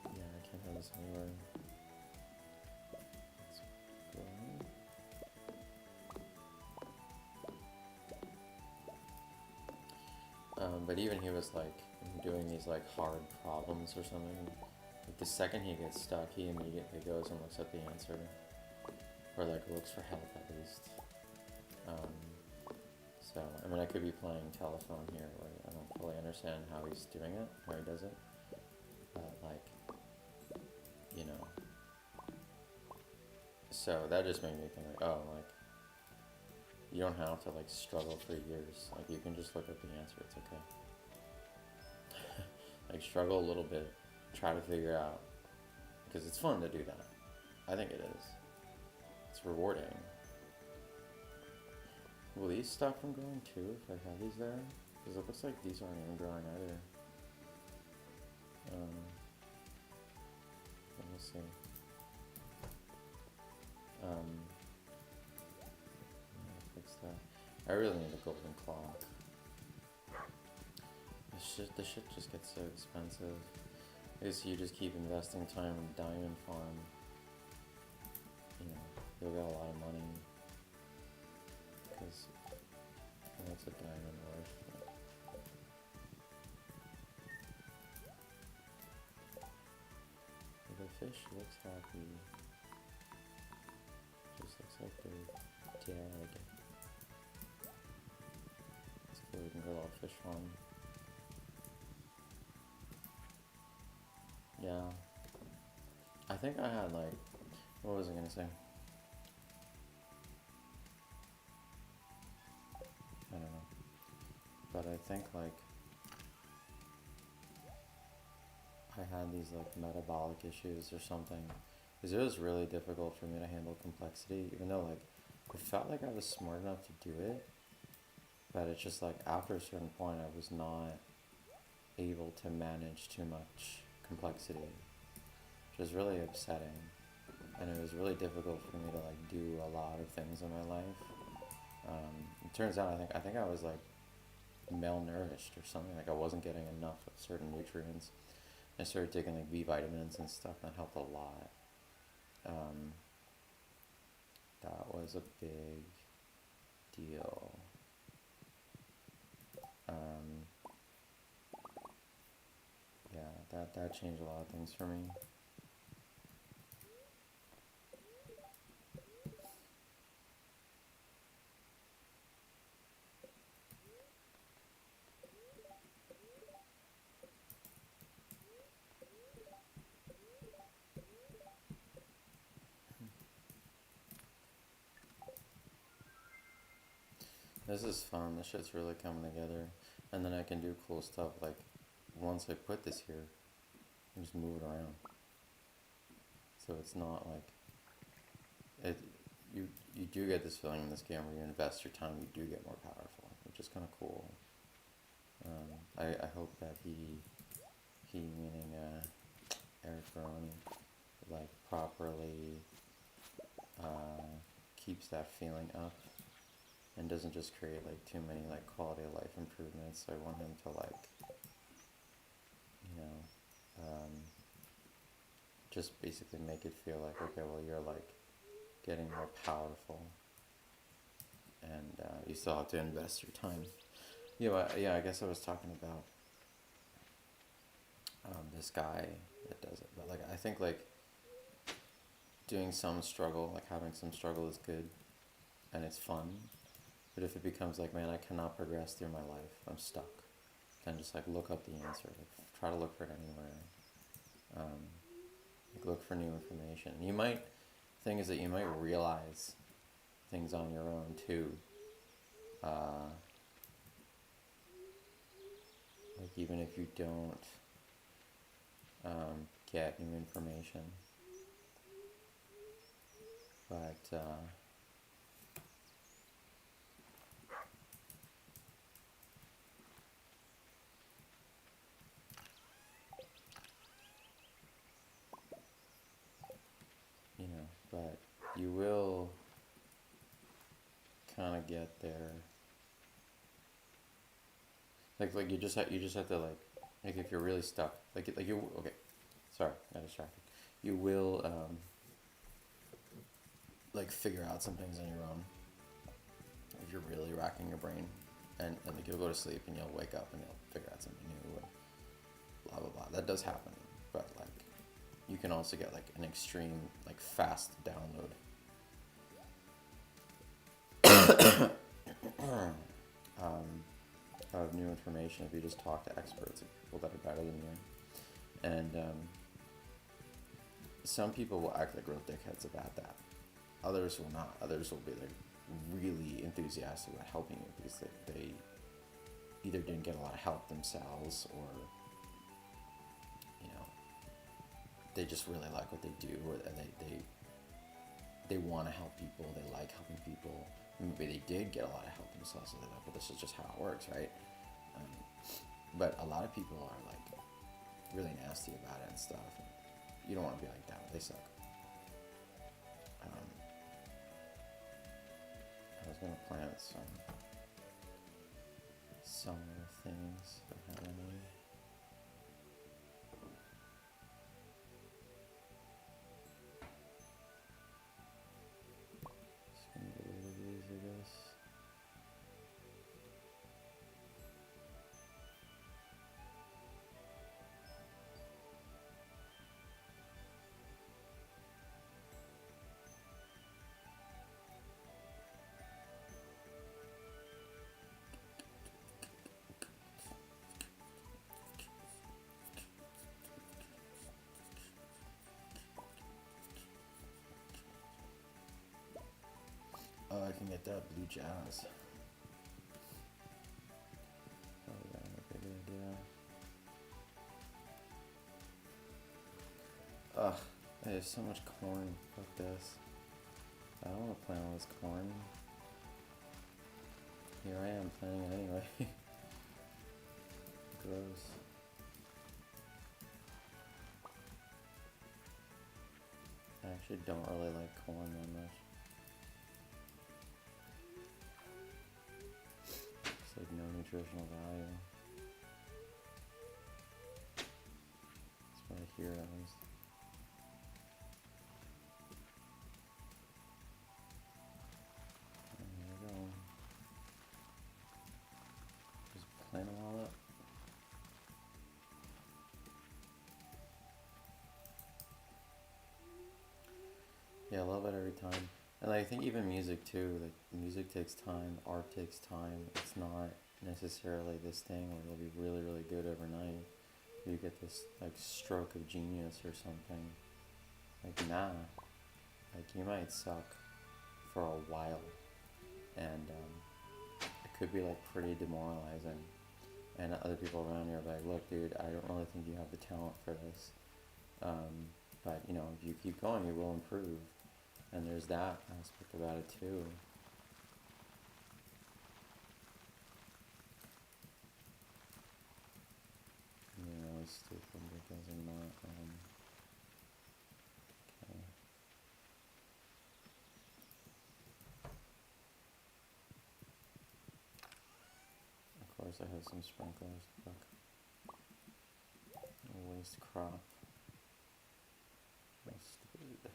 Yeah, I can't have this anywhere. It's growing. But even he was like doing these like hard problems or something. Like the second he gets stuck, he immediately goes and looks up the answer, or like looks for help at least. So I mean, I could be playing telephone here, where I don't fully understand how he's doing it, how he does it, but like, you know. So that just made me think like, oh, like you don't have to like struggle for years. Like you can just look up the answer. It's okay. Like struggle a little bit, try to figure out, because it's fun to do that. I think it is. It's rewarding. Will these stop from growing too if I have these there? Because it looks like these aren't even growing either. We'll see. Fix that. I really need a golden clock. The shit just gets so expensive. I guess you just keep investing time in diamond farm. You know, you'll get a lot of money. Because what's a diamond worth? The fish looks happy. Just looks like they're dead. It's cool, you can go to a fish farm. Yeah. I think I had like, what was I gonna say? I don't know. But I think like I had these like metabolic issues or something. Because it was really difficult for me to handle complexity, even though like I felt like I was smart enough to do it. But it's just like after a certain point I was not able to manage too much complexity, which was really upsetting. And it was really difficult for me to like do a lot of things in my life. It turns out I think I was like malnourished or something. Like I wasn't getting enough of certain nutrients. I started taking like B vitamins and stuff, and that helped a lot. That was a big deal. Yeah, that changed a lot of things for me. This is fun. This shit's really coming together. And then I can do cool stuff like once I put this here, I just move it around. So it's not like it you do get this feeling in this game where you invest your time, you do get more powerful, which is kind of cool. I hope that he meaning Eric Baroni, like properly keeps that feeling up and doesn't just create like too many like quality of life improvements. I want him to like, you know, just basically make it feel like, okay, well, you're like getting more powerful, and you still have to invest your time. Yeah, I guess I was talking about this guy that does it, but like I think like doing some struggle, like having some struggle is good, and it's fun. But if it becomes like, man, I cannot progress through my life, I'm stuck, then just like look up the answer, like try to look for it anywhere. Like look for new information. You might, thing is that you might realize things on your own too. Like even if you don't get new information, but you know, but you will kind of get there. Like you just have to like if you're really stuck, like you okay, sorry, I got distracted. You will like figure out some things on your own if you're really racking your brain, and like you'll go to sleep and you'll wake up and you'll figure out something new and blah blah blah. That does happen, but like you can also get like an extreme like fast download. Of new information if you just talk to experts, like people that are better than you. And some people will act like real dickheads about that. Others will not. Others will be like really enthusiastic about helping you because they either didn't get a lot of help themselves, or you know, they just really like what they do, or they want to help people, they like helping people. Maybe they did get a lot of help themselves, so they're like, well, this is just how it works, right? But a lot of people are like really nasty about it and stuff. And you don't want to be like that. They suck. I was gonna plant some summer things. Don't have any. Just gonna get rid of these, I guess. Oh, I can get that blue jazz. Probably not a big idea. Ugh, there's so much corn. Fuck this. I don't want to plant all this corn. Here I am planting it anyway. Gross. I actually don't really like corn that much. It's like no nutritional value. That's what I hear at least. And there we go. Just plant them all up. Yeah, I love it every time. And I think even music too, like music takes time, art takes time. It's not necessarily this thing where it'll be really, really good overnight. You get this like stroke of genius or something. Like nah, like you might suck for a while, and it could be like pretty demoralizing. And other people around you are like, look, dude, I don't really think you have the talent for this. But you know, if you keep going, you will improve. And there's that aspect about it too. You know, it's stupid because I'm not, okay. Of course I have some sprinklers, fuck. A waste crop. That's stupid.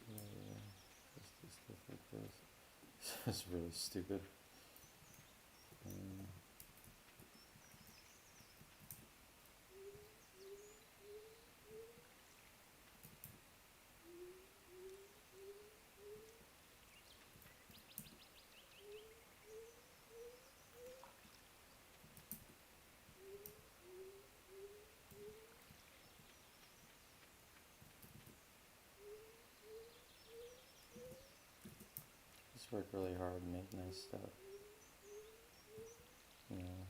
Yeah, just do stuff like this. It's really stupid. Just work really hard and make nice stuff. You know,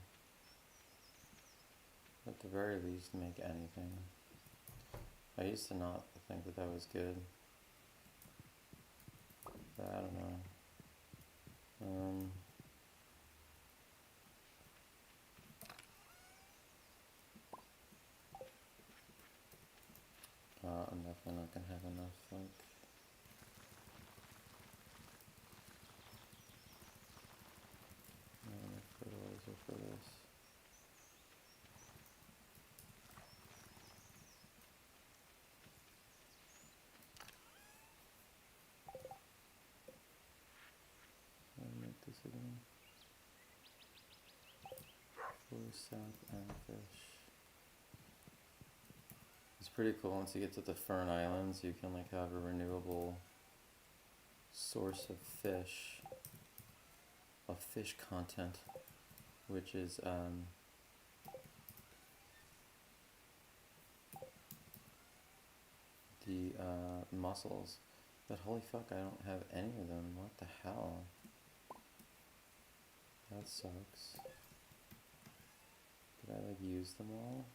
at the very least, make anything. I used to not think that that was good, but I don't know. I'm definitely not gonna have enough, like, enough fertilizer for this. I'll make this again. For sap and fish. It's pretty cool once you get to the Fern Islands, you can like have a renewable source of fish content, which is the mussels. But holy fuck, I don't have any of them. What the hell? That sucks. Did I like use them all?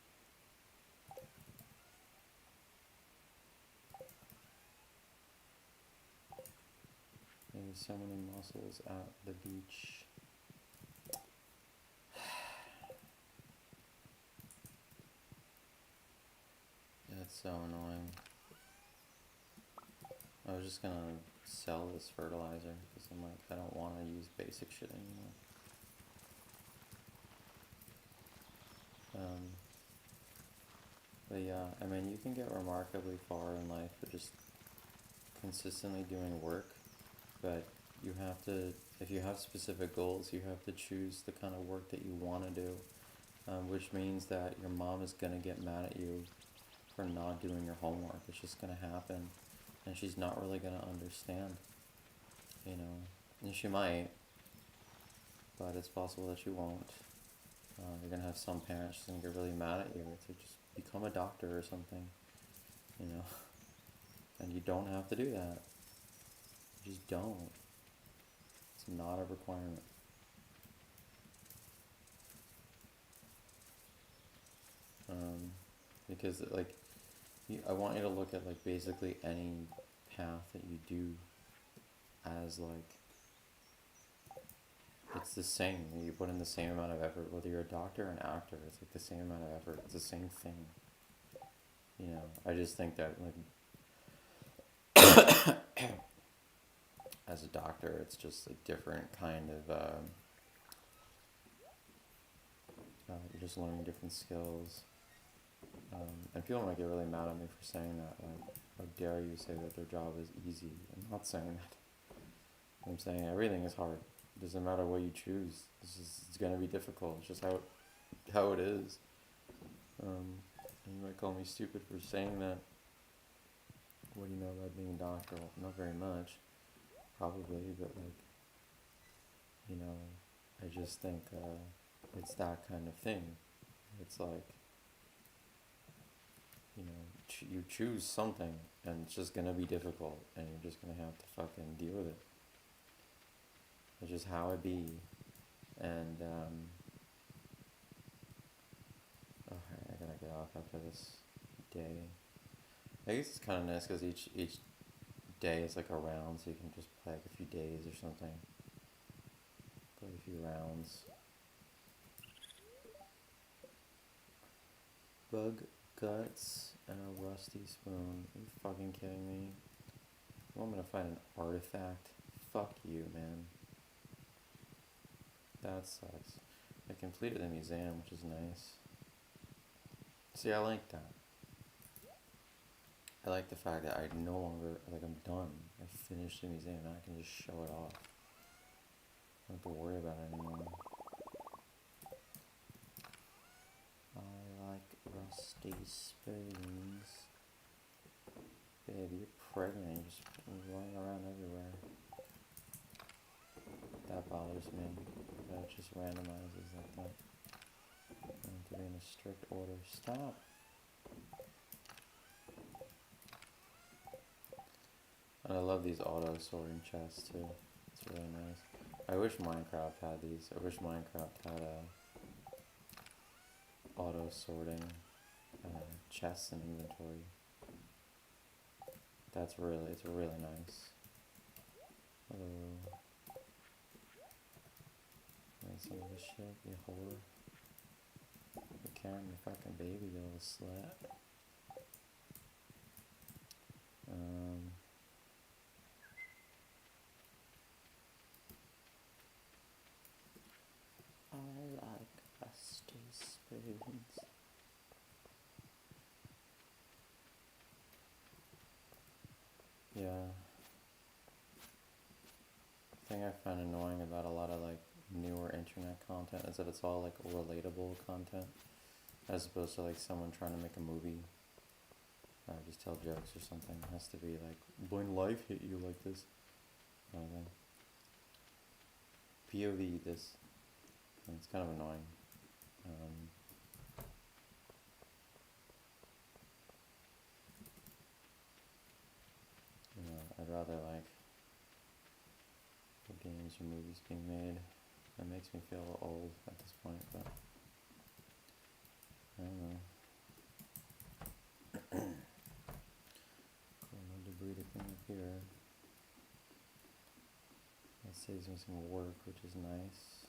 There's so many mussels at the beach. That's so annoying. I was just gonna sell this fertilizer because I'm like, I don't want to use basic shit anymore. But yeah, I mean, you can get remarkably far in life with just consistently doing work, but you have to, if you have specific goals, you have to choose the kind of work that you want to do, which means that your mom is going to get mad at you for not doing your homework. It's just going to happen, and she's not really going to understand, you know, and she might, but it's possible that she won't. You're going to have some parents just going to get really mad at you. It's like, just become a doctor or something, you know, and you don't have to do that. You just don't. It's not a requirement. Because like, I want you to look at like basically any path that you do as like, it's the same. You put in the same amount of effort, whether you're a doctor or an actor. It's like the same amount of effort. It's the same thing. You know, I just think that like, as a doctor, it's just a different kind of. You're just learning different skills. And people might get really mad at me for saying that. Like, how dare you say that their job is easy? I'm not saying that. I'm saying everything is hard. It doesn't matter what you choose. It's going to be difficult. It's just how it is. And you might call me stupid for saying that. What do you know about being a doctor? Well, not very much, probably, but like, you know, I just think it's that kind of thing. It's like, you know, you choose something, and it's just gonna be difficult, and you're just gonna have to fucking deal with it. It's just how it be. And oh, I gotta get off after this day. I guess it's kind of nice because each day is like a round, so you can just play like a few days or something. Play a few rounds. Bug guts and a rusty spoon. Are you fucking kidding me? You want me to find an artifact? Fuck you, man. That sucks. I completed the museum, which is nice. See, I like that. I like the fact that I no longer, like, I'm done. I finished the museum, now I can just show it off. I don't have to worry about it anymore. I like rusty spoons. Babe, you're pregnant, you're just running around everywhere. That bothers me. That it just randomizes like that. I need to be in a strict order. Stop! And I love these auto sorting chests too. It's really nice. I wish Minecraft had these. I wish Minecraft had auto sorting chests and inventory. It's really nice. Hello. And some of this shit, you whore. You carrying your fucking baby, you little slut. I like rusty spoons. Yeah. The thing I find annoying about a lot of like newer internet content is that it's all like relatable content, as opposed to like someone trying to make a movie or just tell jokes or something. It has to be like, when life hit you like this, kind of thing. POV this. And it's kind of annoying. You know, I'd rather like games or movies being made. That makes me feel old at this point, but I don't know. Cool, no debris to clean up here. That saves me some work, which is nice.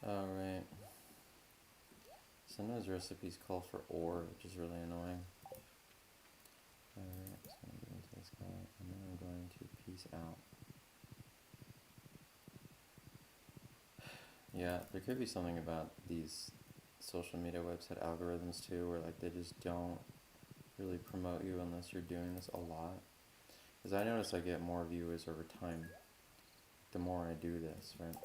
Alright. Sometimes recipes call for ore, which is really annoying. Alright, so I'm going to get into this guy, and then I'm going to peace out. Yeah, there could be something about these social media website algorithms too, where like they just don't really promote you unless you're doing this a lot. Because I notice I get more viewers over time the more I do this, right?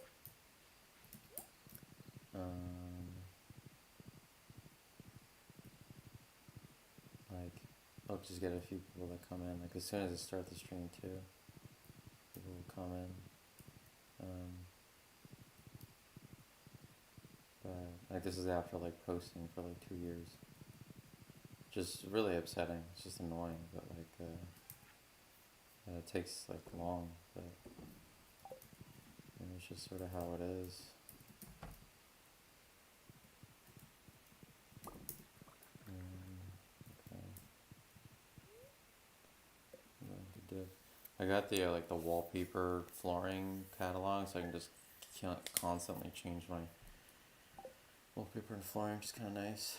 Like, I'll just get a few people that come in. Like as soon as I start the stream too, people will come in. But like this is after like posting for like 2 years. Just really upsetting. It's just annoying, but like it takes like long, but it's just sort of how it is. Okay. I'm going to div. I got the like the wallpaper flooring catalog, so I can just constantly change my wallpaper and flooring, which is kind of nice.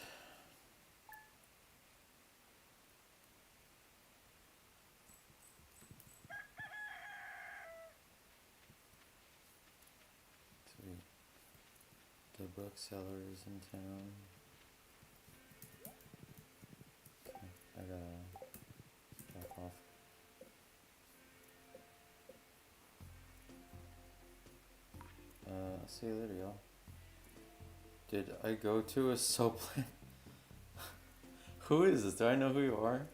Sweet. The bookseller's in town. Okay, I gotta back off. See you later, y'all. Did I go to a soap plant? Who is this? Do I know who you are?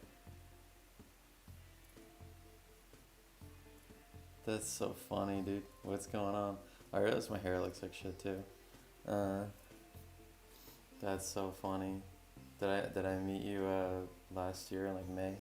That's so funny, dude. What's going on? I realize my hair looks like shit too. Uh, that's so funny. Did I meet you last year in like May?